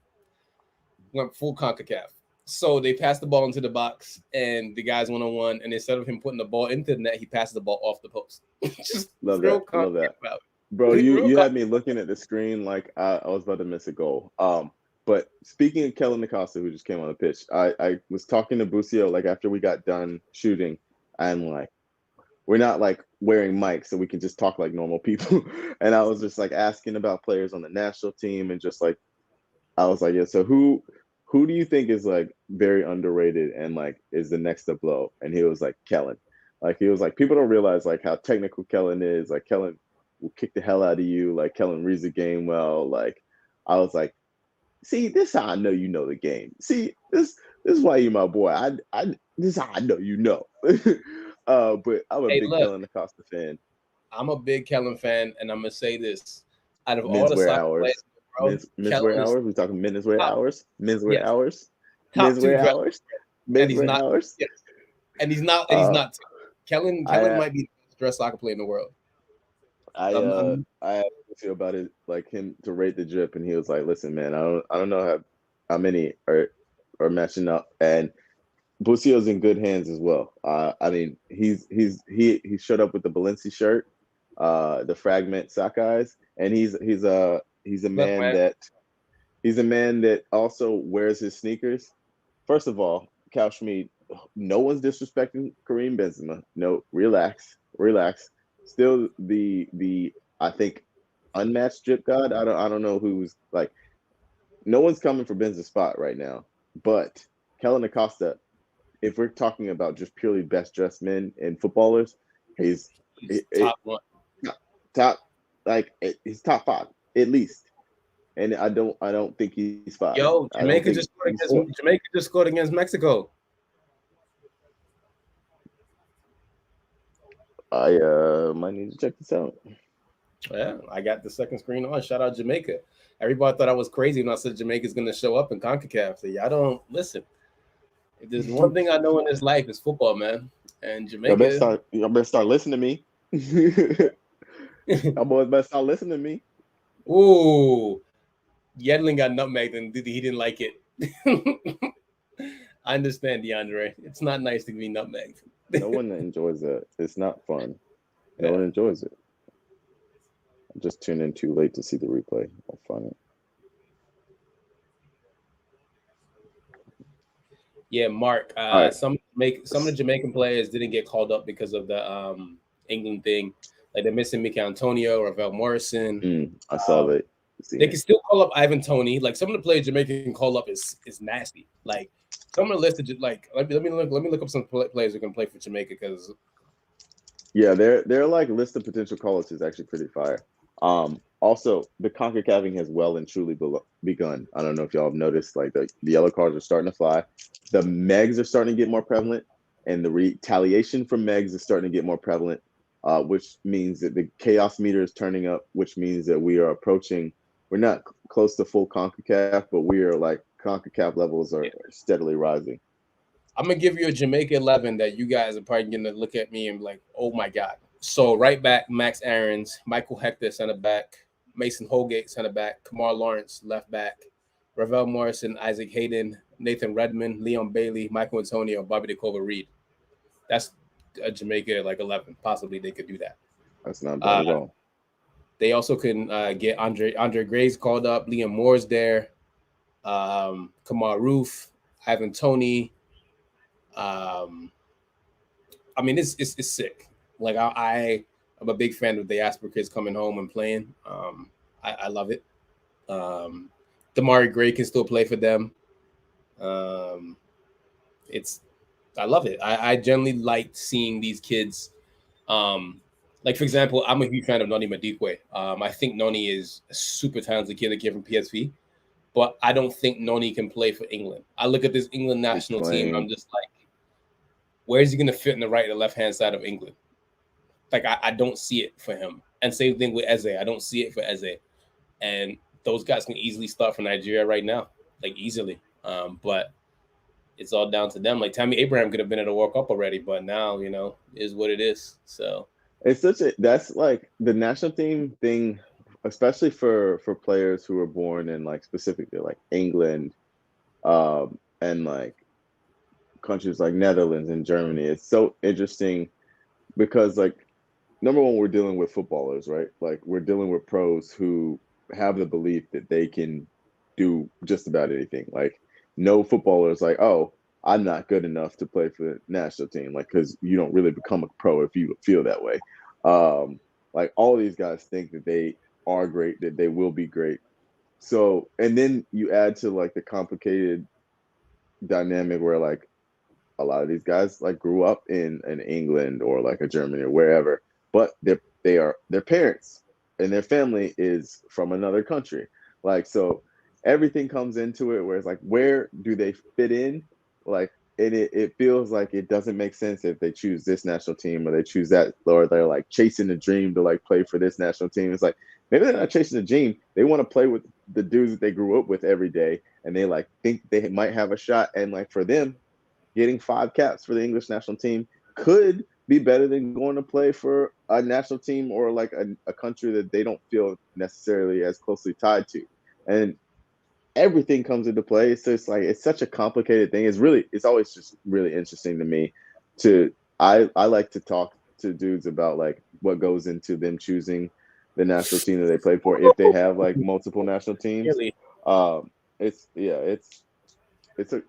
went full CONCACAF. So they passed the ball into the box, and the guys 1-on-1. And instead of him putting the ball into the net, he passes the ball off the post. Just Love that. Love that. Bro, you had me looking at the screen like I was about to miss a goal. But speaking of Kellen Acosta, who just came on the pitch, I was talking to Bucio like after we got done shooting, and like we're not like wearing mics, so we can just talk like normal people. And I was just like asking about players on the national team, and just like I was like, yeah, so who do you think is like very underrated and like is the next to blow? And he was like Kellen. Like he was like people don't realize like how technical Kellen is. Like Kellen will kick the hell out of you. Like Kellen reads the game well. Like I was like, see, this is how I know you know the game. See, this is why you're my boy. This is how I know you know. But I'm a big Kellen Acosta fan. I'm a big Kellen fan, and I'm gonna say this: out of Men's all the wear soccer hours. players, Men's wear hours. We talking men's wear hours. Men's wear yes. hours. Top Men's wear hours. Men's wear hours. Yes. And he's not. And he's not. Kellen might be the best dressed soccer player in the world. I asked you about it, like him to rate the drip, and he was like, "Listen, man, I don't know how many are matching up." And Bucio's in good hands as well. I mean, he showed up with the Balenci shirt, the Fragment sock eyes, and he's a man that also wears his sneakers. First of all, Cal Schmid, no one's disrespecting Kareem Benzema. No, relax. Still the I think unmatched drip god. I don't know who's like. No one's coming for Benz's spot right now, but Kellen Acosta if we're talking about just purely best dressed men and footballers, he's Top one. top he's top five at least. And I don't think he's five. Yo, I don't think he's four. Jamaica just scored against Mexico. I might need to check this out. Yeah, I got the second screen on. Shout out Jamaica. Everybody thought I was crazy when I said Jamaica's going to show up in CONCACAF. So y'all don't listen. If there's one thing I know in this life, is football, man. And Jamaica. Y'all better start listening to me. Y'all boys better start listening to me. Ooh, Yedlin got nutmegged and he didn't like it. I understand, DeAndre. It's not nice to be nutmegged. No one enjoys that. It's not fun. No one enjoys it. I just tuned in too late to see the replay. I'll find it. Yeah, Mark. Right. Some of the Jamaican players didn't get called up because of the England thing. Like they're missing Mickey Antonio, Ravel Morrison. I saw that. They can still call up Ivan Toney. Like some of the players Jamaica can call up is nasty. Like some of the list of like let me look up some players who can play for Jamaica because their like list of potential call-ups is actually pretty fire. Also, the CONCACAFing has well and truly begun. I don't know if y'all have noticed, like the yellow cards are starting to fly. The megs are starting to get more prevalent, and the retaliation from megs is starting to get more prevalent, which means that the chaos meter is turning up, which means that we are approaching. We're not close to full CONCACAF, but we are like CONCACAF levels are steadily rising. I'm gonna give you a Jamaica 11 that you guys are probably gonna look at me and be like, oh my god. So right back, Max Aarons, Michael Hector, center back, Mason Holgate, center back, Kamar Lawrence, left back, Ravel Morrison, Isaac Hayden, Nathan Redmond, Leon Bailey, Michael Antonio, Bobby DeCova Reed. That's a Jamaica like 11. Possibly they could do that. That's not bad at all. They also can get Andre Graves called up. Liam Moore's there. Kamar Roof, Ivan Toney. I mean, it's sick. Like I'm a big fan of the diaspora kids coming home and playing. I love it. Damari Gray can still play for them. I love it. I generally like seeing these kids. Like for example, I'm a huge fan of Noni Madikwe. I think Noni is a super talented kid that came from PSV, but I don't think Noni can play for England. I look at this England national team, I'm just like, where is he going to fit in the right and the left hand side of England? Like I don't see it for him. And same thing with Eze. I don't see it for Eze. And those guys can easily start for Nigeria right now, like easily. But it's all down to them. Like Tammy Abraham could have been at a World Cup already, but now is what it is. So it's that's like the national team thing, especially for players who were born in like specifically like England, and like countries like Netherlands and Germany. It's so interesting because like number one, we're dealing with footballers, right? Like we're dealing with pros who have the belief that they can do just about anything. Like no footballer is like, oh, I'm not good enough to play for the national team. Like, because you don't really become a pro if you feel that way. Like all these guys think that they are great, that they will be great. So, and then you add to like the complicated dynamic where like a lot of these guys like grew up in England or like a Germany or wherever, but their parents and their family is from another country. Like, so everything comes into it where it's like, where do they fit in? Like, it feels like it doesn't make sense if they choose this national team or they choose that, or they're like chasing the dream to like play for this national team. It's like, maybe they're not chasing the dream. They want to play with the dudes that they grew up with every day. And they like think they might have a shot. And like for them, getting 5 caps for the English national team could be better than going to play for a national team or like a country that they don't feel necessarily as closely tied to. And everything comes into play. So it's like, it's such a complicated thing. It's always just really interesting to me I like to talk to dudes about like what goes into them choosing the national team that they play for. If they have like multiple national teams, really? it's a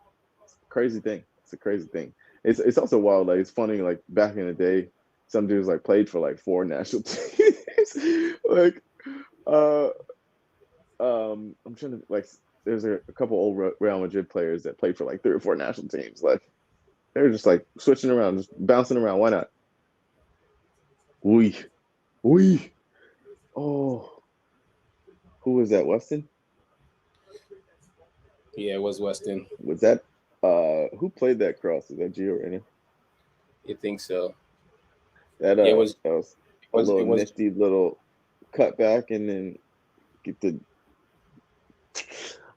crazy thing. It's a crazy thing. It's also wild. Like it's funny. Like back in the day, some dudes like played for like 4 national teams. Like, I'm trying to like. There's a couple old Real Madrid players that played for like 3 or 4 national teams. Like, They're just like switching around, just bouncing around. Why not? We. Oh, who was that? Weston? Yeah, it was Weston. Was that who played that cross? Is that Gio Reyna? You think so? That Yeah, that was a little it was. nifty little cutback and then get the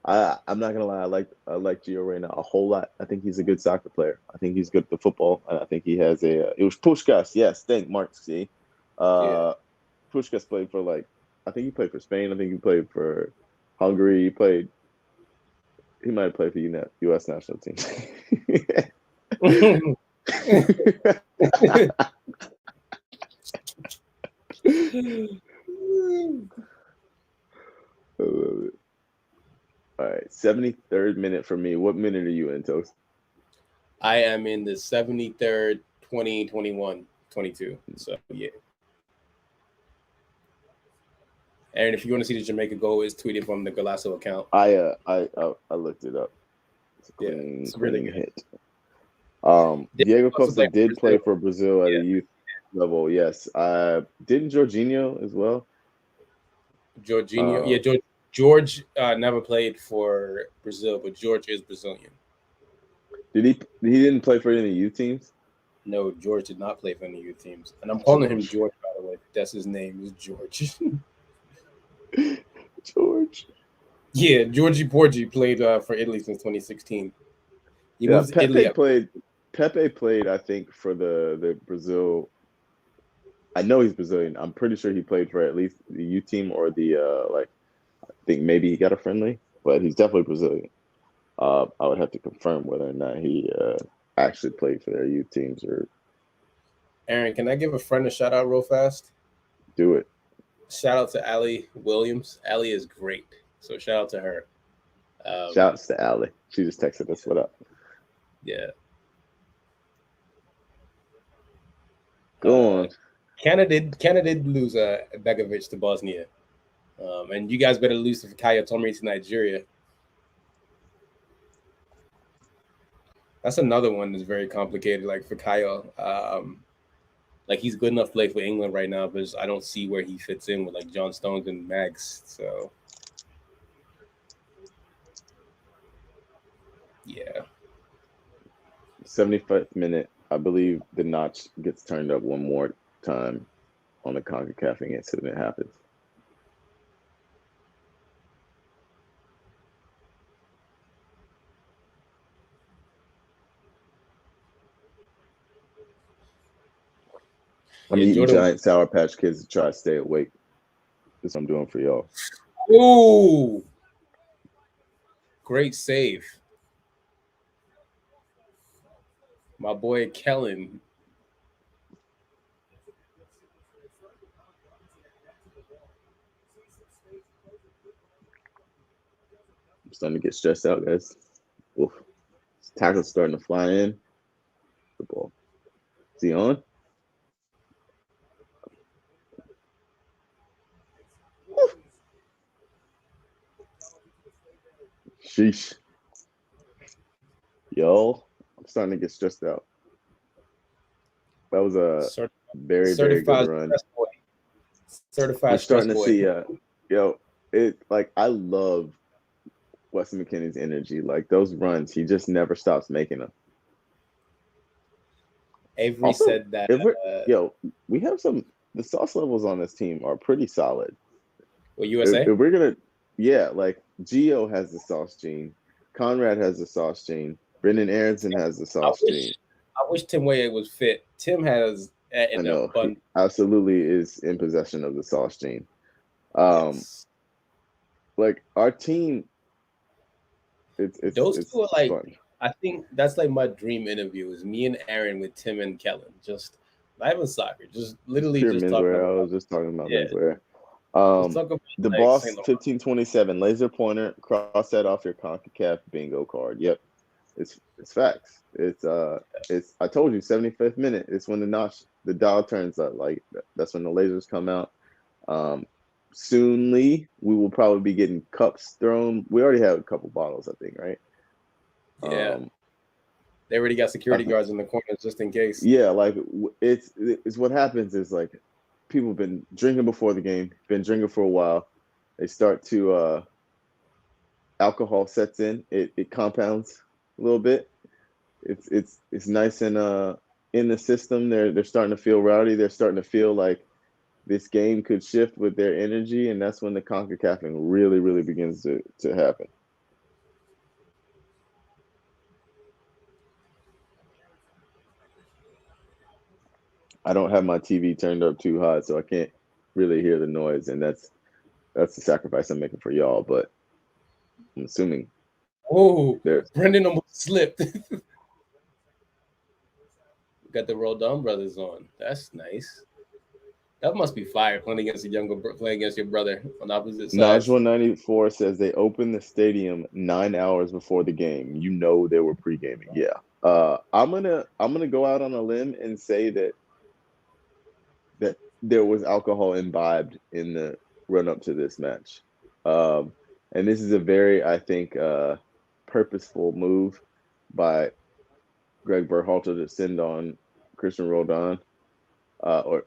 I'm not gonna lie, I like Gio Reyna a whole lot. I think he's a good soccer player. I think he's good at the football. I think he has it was Puskás, yes, thank Mark C. Yeah. Puskás played for I think he played for Spain, I think he played for Hungary, he might have played for US national team. All right, 73rd minute for me. What minute are you in, Toast? I am in the 73rd, 20, 21, 22. So yeah. Aaron, if you want to see the Jamaica goal, it's tweeted from the Golasso account. I looked it up. It's a clean hit. Diego Costa did play for Brazil at a youth level. Yes. Didn't Jorginho as well? Jorginho, George never played for Brazil, but George is Brazilian. Did he? He didn't play for any youth teams. No, George did not play for any youth teams, and I'm calling him George, by the way. That's his name is George. George. Yeah, Georgie Porgy played for Italy since 2016. He moved to Pepe Italy. Pepe played, I think, for the Brazil. I know he's Brazilian. I'm pretty sure he played for at least the youth team or the I think maybe he got a friendly, but he's definitely Brazilian. I would have to confirm whether or not he actually played for their youth teams or. Aaron, can I give a friend a shout out real fast? Do it. Shout out to Allie Williams. Allie is great, so shout out to her. Shouts to Allie. She just texted us. What up? Yeah. Go on. Canada did lose Begovic to Bosnia, and you guys better lose to Kaya Tomori to Nigeria. That's another one that's very complicated. Like for Kyle, like he's good enough to play for England right now, but I don't see where he fits in with like John Stones and Mags. So yeah. 75th minute. I believe the notch gets turned up one more time on the CONCACAF incident happens. I'm eating giant Sour Patch Kids to try to stay awake. This is what I'm doing for y'all. Ooh, great save. My boy Kellen. I'm starting to get stressed out, guys. Oof. Tackle's starting to fly in. The ball. Is he on? Oof. Sheesh. Yo, I'm starting to get stressed out. That was a very good run. Certified. We're starting to see, I love Weston McKennie's energy. Like those runs, he just never stops making them. Avery also, said that. We have the sauce levels on this team are pretty solid. Well, USA? If we're going to, like Gio has the sauce gene. Conrad has the sauce gene. Brendan Aronson has the sauce gene. I wish Tim Weah was fit. Tim has I know. He absolutely is in possession of the sauce gene. Yes. Like our team, those two are like fun. I think that's like my dream interview is me and Aaron with Tim and Kellen. Just not even soccer, just literally just talking about. I was just talking about menswear. The boss 1527 laser pointer, cross that off your CONCACAF bingo card. Yep. It's facts. It's I told you 75th minute. It's when the dial turns up. Like that's when the lasers come out. Soonly we will probably be getting cups thrown. We already have a couple bottles, I think, right? Yeah. They already got security guards in the corners just in case. Yeah, like it's what happens is like people have been drinking before the game, been drinking for a while. They start to alcohol sets in. It compounds a little bit. It's nice and in the system. They're starting to feel rowdy. They're starting to feel like this game could shift with their energy, and that's when the CONCACAFing really, really begins to happen. I don't have my TV turned up too high, so I can't really hear the noise, and that's the sacrifice I'm making for y'all. But I'm assuming. Oh, Brendan almost slipped. Got the Rodon brothers on. That's nice. That must be fire playing against your brother on opposite sides. Naj194 says they opened the stadium 9 hours before the game. You know they were pre-gaming. Yeah. I'm gonna go out on a limb and say that there was alcohol imbibed in the run up to this match. And this is a very, I think, purposeful move by Greg Berhalter to send on Christian Roldan. I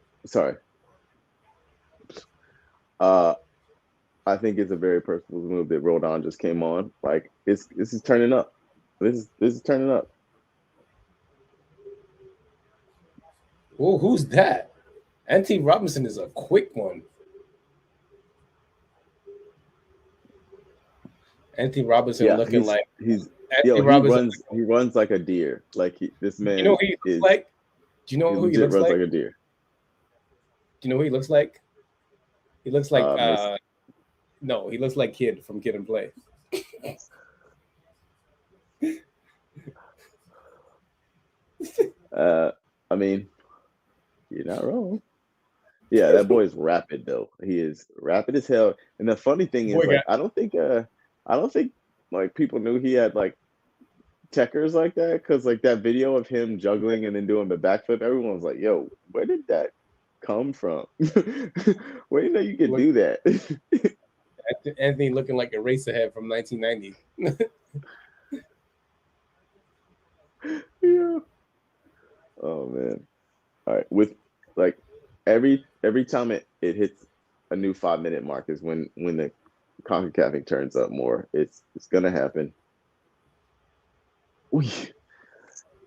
think it's a very purposeful move that Roldan just came on. Like this is turning up. This is turning up. Oh, who's that? Anthony Robinson is a quick one. Anthony Robinson looking like he runs like a deer. Like this man. You know who he looks like? Do you know who he looks like? Like a deer. Do you know who he looks like? He looks like no, he looks like Kid from Kid and Play. I mean, you're not wrong. Yeah, that boy is rapid though. He is rapid as hell. And the funny thing is, like, I don't think like people knew he had like techers like that, because like that video of him juggling and then doing the backflip, everyone was like, "Yo, where did that come from? Where do you know you could do that?" Anthony looking like Eraserhead from 1990. Yeah. Oh man. All right. With like every time it hits a new 5-minute mark is when the CONCACAFing turns up more. It's gonna happen.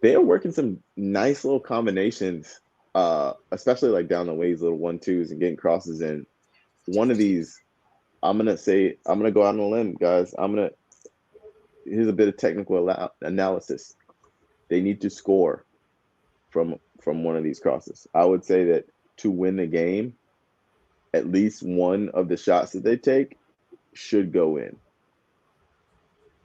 They are working some nice little combinations, especially like down the ways, little 1-2s and getting crosses in. One of these, I'm gonna go out on a limb, guys. Here's a bit of technical analysis. They need to score from one of these crosses. I would say that to win the game, at least one of the shots that they take should go in.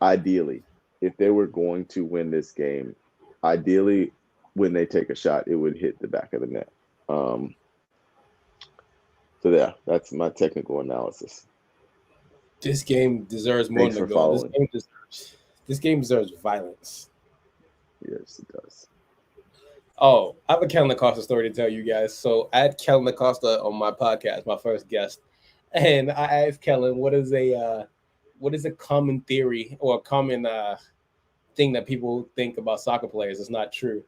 Ideally, if they were going to win this game, ideally when they take a shot, it would hit the back of the net. So yeah, that's my technical analysis. This game deserves more than a goal. This game deserves violence. Yes, it does. Oh, I have a Kellen Acosta story to tell you guys. So I had Kellen Acosta on my podcast, my first guest, and I asked Kellen, what is a common theory or a common thing that people think about soccer players is not true?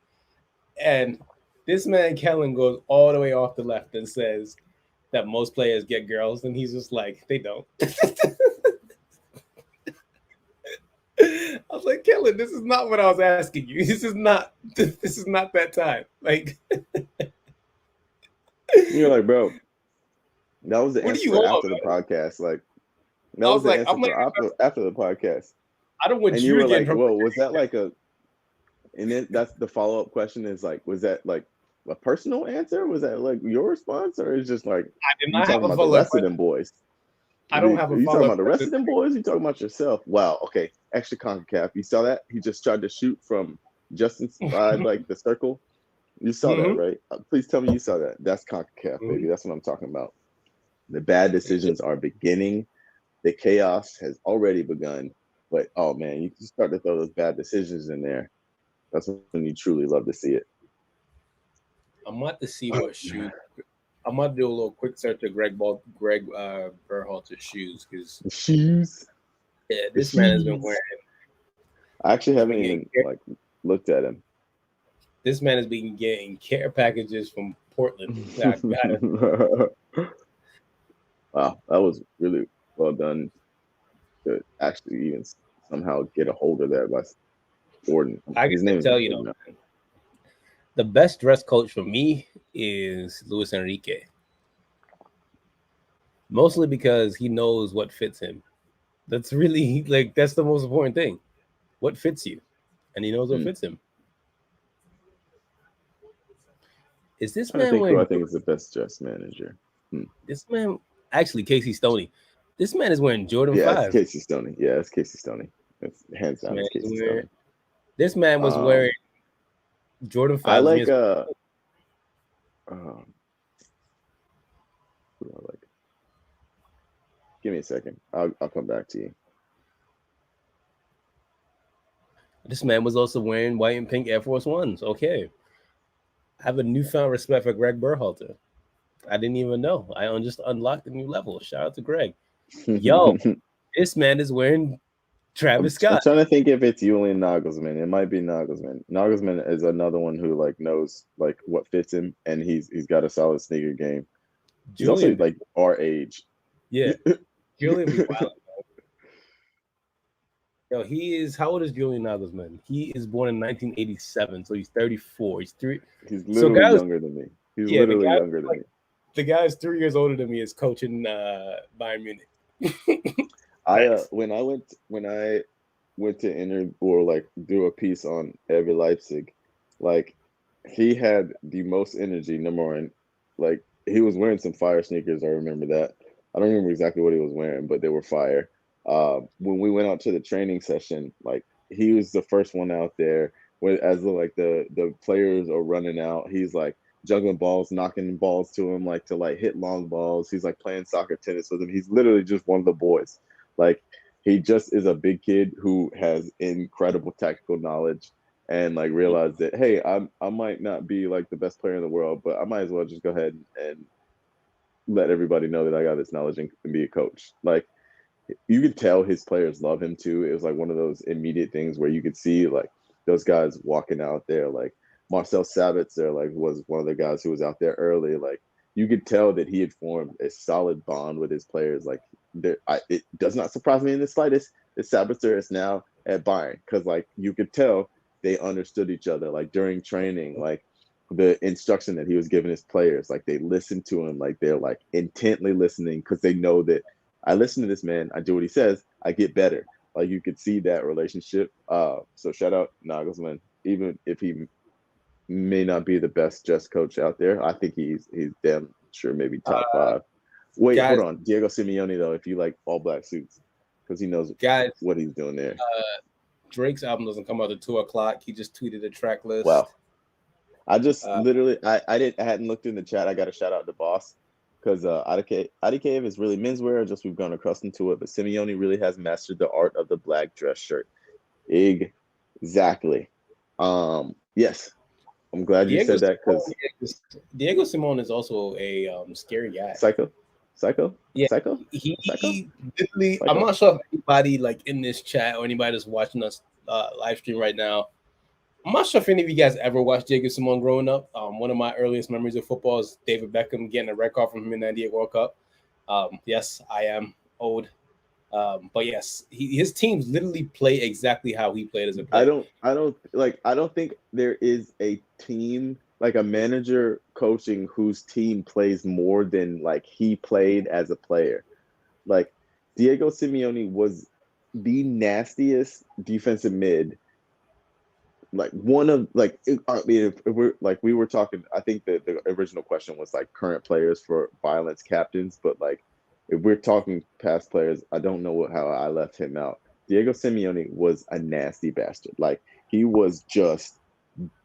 And this man Kellen goes all the way off the left and says that most players get girls, and he's just like, they don't. I was like, Kellen, this is not what I was asking you. This is not that time. Like, you're like, bro, that was the answer after the podcast. Like, that was the answer after the podcast. I don't want and you were like, whoa, was that like a? And then that's the follow-up question is like, was that like a personal answer? Was that like your response, or is just like I did not have a follow-up? The rest of them boys. I don't have a follow-up. You talking about the rest of them boys? You talking about yourself? Wow. Okay. Extra CONCACAF. You saw that? He just tried to shoot from just inside like the circle. You saw that, right? Please tell me you saw that. That's CONCACAF, baby. That's what I'm talking about. The bad decisions are beginning. The chaos has already begun. But oh man, you start to throw those bad decisions in there. That's when you truly love to see it. I'm about to see what shoes. I'm gonna do a little quick search of Greg Berhalter's shoes because shoes. Yeah, this man has been wearing. I actually haven't even like looked at him. This man has been getting care packages from Portland. I got it. Wow, that was really well done to actually even somehow get a hold of that by Jordan. I His can name is tell you, Jordan. though, the best dress coach for me is Luis Enrique. Mostly because he knows what fits him. That's really like that's the most important thing. What fits you? And he knows what Hmm. fits him. Is this Trying to man think who I wearing think is the best dress manager. this man actually Casey Stoney? This man is wearing Jordan Yeah, it's 5. Casey Stoney. Yeah, it's Casey Stoney. It's hands This down, man it's is Casey wearing Stoney. this man was wearing Um, Jordan I 5s. like who do I like? Give me a second. I'll come back to you. This man was also wearing white and pink Air Force Ones. Okay. I have a newfound respect for Greg Berhalter. I didn't even know. I just unlocked a new level. Shout out to Greg. Yo, this man is wearing Travis I'm Scott. trying to think if it's Julian Nagelsmann. It might be Nagelsmann. Nagelsmann is another one who like knows like what fits him, and he's got a solid sneaker game. He's also Julian, like our age. yeah, Julian be wild. Yo, he is. How old is Julian Nagelsmann? He is born in 1987, so he's 34. He's three. He's So literally guys, younger than me. He's yeah, the literally guy, younger than me. the guy is 3 years older than me. Is coaching Bayern Munich. I when I went to like do a piece on RB Leipzig, like he had the most energy. Number one, like he was wearing some fire sneakers. I remember that. I don't remember exactly what he was wearing, but they were fire. When we went out to the training session, like he was the first one out there. When as the players are running out, he's like juggling balls, knocking balls to him, like to like hit long balls. He's like playing soccer tennis with him. He's literally just one of the boys. Like he just is a big kid who has incredible tactical knowledge and like realized that hey, I might not be like the best player in the world, but I might as well just go ahead and let everybody know that I got this knowledge and be a coach. Like you could tell his players love him too. It was like one of those immediate things where you could see like those guys walking out there. Like Marcel Sabitzer, like was one of the guys who was out there early. Like you could tell that he had formed a solid bond with his players. Like it does not surprise me in the slightest that Sabitzer is now at Bayern because like you could tell they understood each other. Like during training, like the instruction that he was giving his players, like they listened to him, like they're like intently listening because they know that I listen to this man, I do what he says, I get better. Like you could see that relationship. So shout out Nagelsmann, even if he may not be the best chess coach out there. I think he's damn sure maybe top five. Wait, Guys, hold on, Diego Simeone though, if you like all black suits, because he knows guys, what he's doing there. Drake's album doesn't come out at 2 o'clock. He just tweeted a track list. Wow. I just literally I hadn't looked in the chat. I got to shout out the boss because Adikev is really menswear, just we've grown accustomed to it. But Simeone really has mastered the art of the black dress shirt. Exactly. Yes, I'm glad you said that because Diego Simone is also a scary guy. Psycho. Yeah, Psycho. he literally. Psycho? I'm not sure if anybody like in this chat or anybody that's watching us live stream right now. I'm not sure if any of you guys ever watched Diego Simone growing up. One of my earliest memories of football is David Beckham getting a red card from him in '98 World Cup. Yes, I am old, but yes, his teams literally play exactly how he played as a player. I don't think there is a team like a manager coaching whose team plays more than like he played as a player. Like Diego Simeone was the nastiest defensive mid. Like one of like I mean if we're like we were talking, I think that the original question was like current players for violence captains, but like if we're talking past players, I don't know how I left him out. Diego Simeone was a nasty bastard. Like he was just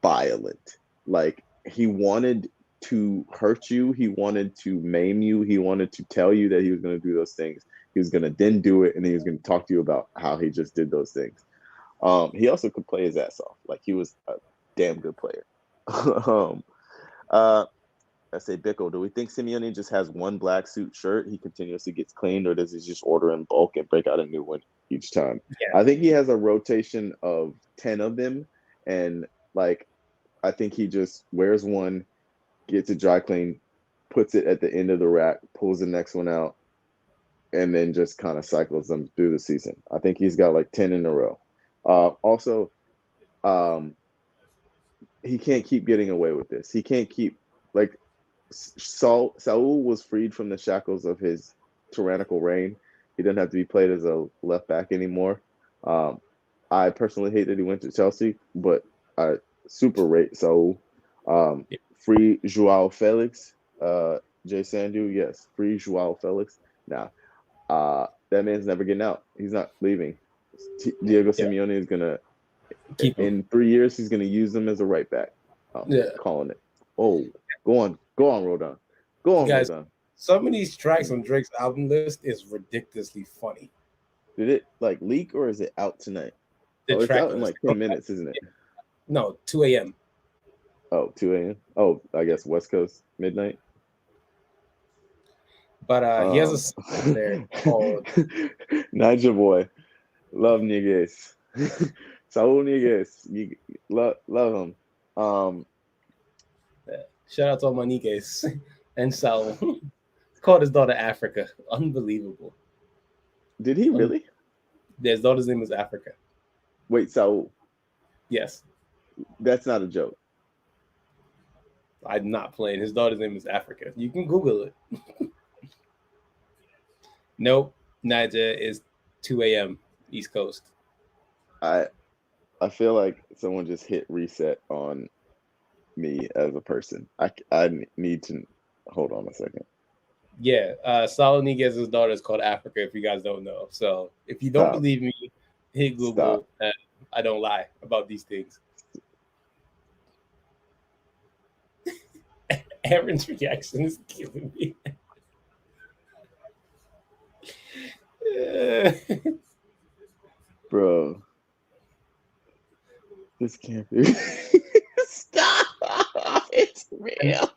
violent. Like he wanted to hurt you, he wanted to maim you, he wanted to tell you that he was going to do those things. He was going to then do it, and then he was going to talk to you about how he just did those things. He also could play his ass off. Like he was a damn good player. I say Bickle, do we think Simeone just has one black suit shirt he continuously gets cleaned, or does he just order in bulk and break out a new one each time? Yeah. I think he has a rotation of 10 of them, and like I think he just wears one, gets it dry clean, puts it at the end of the rack, pulls the next one out, and then just kind of cycles them through the season. I think he's got like 10 in a row. Also, he can't keep getting away with this. He can't keep like Saul was freed from the shackles of his tyrannical reign. He doesn't have to be played as a left back anymore. I personally hate that he went to Chelsea, but I super rate Saul. Free Joao Felix, Jay Sandu, yes, free Joao Felix. Now, that man's never getting out. He's not leaving. Diego Simeone is gonna keep him. In 3 years. He's gonna use them as a right back. Calling it. Oh, go on, Rodon. Go on, guys. Rodon. Some of these tracks on Drake's album list is ridiculously funny. Did it like leak or is it out tonight? It's out in like 10 minutes, isn't it? No, 2 a.m. Oh, 2 a.m. Oh, I guess West Coast midnight. But he has a song there called Niger Boy. Love niggas. Saul niggas. Love him. Shout out to all my niggas and Saul. Called his daughter Africa. Unbelievable. Did he really? His daughter's name is Africa. Wait, Saul. Yes. That's not a joke. I'm not playing. His daughter's name is Africa. You can Google it. Nope. Niger is 2 a.m. East Coast. I feel like someone just hit reset on me as a person. I need to hold on a second. Yeah, Saul Niguez's daughter is called Africa, if you guys don't know. So if you don't believe me, hit Google. I don't lie about these things. Aaron's reaction is killing me. Bro. This can't be. Stop! It's real.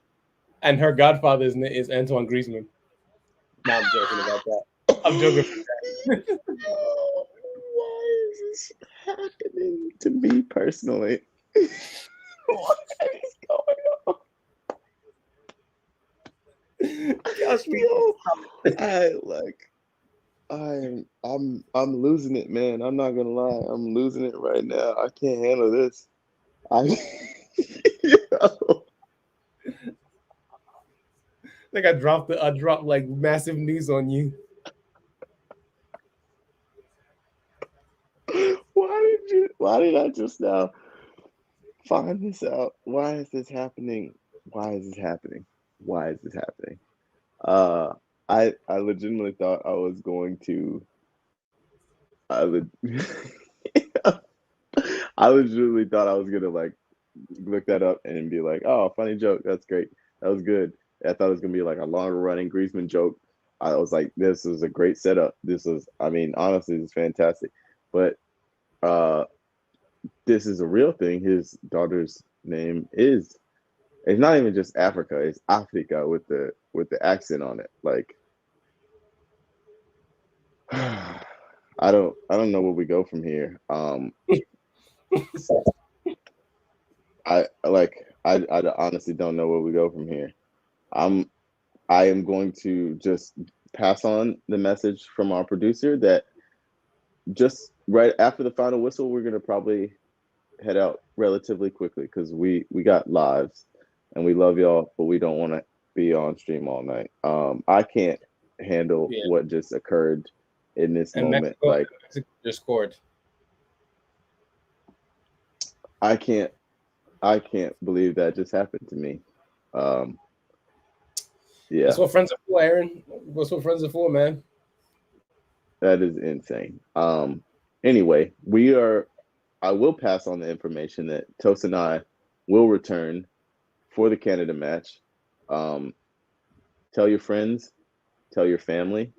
And her godfather is Antoine Griezmann. No, I'm joking about that. I'm joking about that. Why is this happening to me personally? What is going on? Gosh, I'm losing it, man. I'm not gonna lie. I'm losing it right now. I can't handle this. Like I dropped like massive news on you. Why did I just now find this out? Why is this happening? I legitimately thought I was going to I legitimately thought I was gonna like look that up and be like, oh, funny joke. That's great. That was good. I thought it was gonna be like a longer running Griezmann joke. I was like, this is a great setup. Honestly, this is fantastic. But this is a real thing. His daughter's name is. It's not even just Africa. It's Africa with the accent on it. Like, I don't know where we go from here. I honestly don't know where we go from here. I am going to just pass on the message from our producer that just right after the final whistle, we're gonna probably head out relatively quickly because we got lives and we love y'all, but we don't want to be on stream all night. I can't handle what just occurred in this moment. Mexico just scored. I can't believe that just happened to me. Yeah. That's what friends are for, Aaron. That's what friends are for, man. That is insane. Anyway, I will pass on the information that Toast and I will return for the Canada match. Tell your friends, tell your family.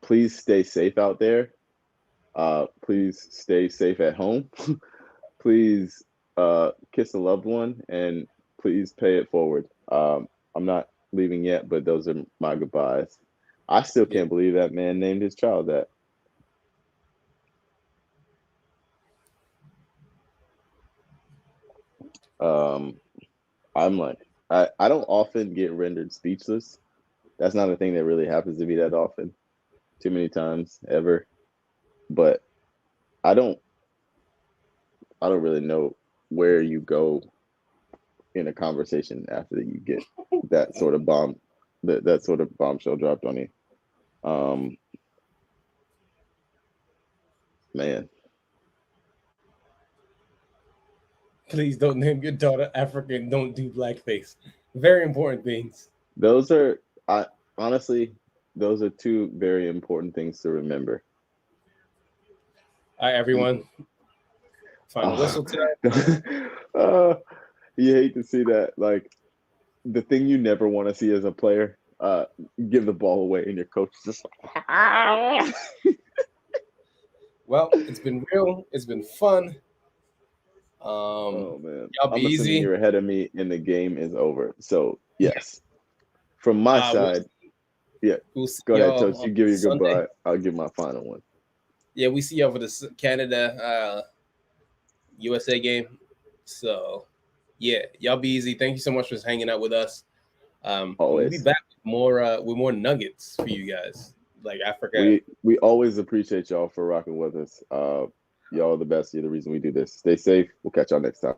Please stay safe out there. Please stay safe at home. Please kiss a loved one and please pay it forward. I'm not leaving yet, but those are my goodbyes. I still can't believe that man named his child that. I'm like, I don't often get rendered speechless. That's not a thing that really happens to me that often, too many times ever. But I don't really know where you go in a conversation after you get that sort of that sort of bombshell dropped on you. Man, Please don't name your daughter African. Don't do blackface. Very important things. those are I honestly those are two very important things to remember. All right, everyone. Final whistle time. uh, you hate to see that, like the thing you never want to see as a player, give the ball away and your coach is just like, Well, it's been real. It's been fun. oh man, Y'all be I'm assuming easy. you're ahead of me and the game is over. So yes, from my side, yeah. We'll see Go ahead, y'all Toast. on You give your Sunday. goodbye. I'll give my final one. Yeah, we see y'all for the Canada USA game. So yeah, y'all be easy. Thank you so much for hanging out with us. We'll be Always. back with more nuggets for you guys, like Africa. We always appreciate y'all for rocking with us. Y'all are the best. You're the reason we do this. Stay safe. We'll catch y'all next time.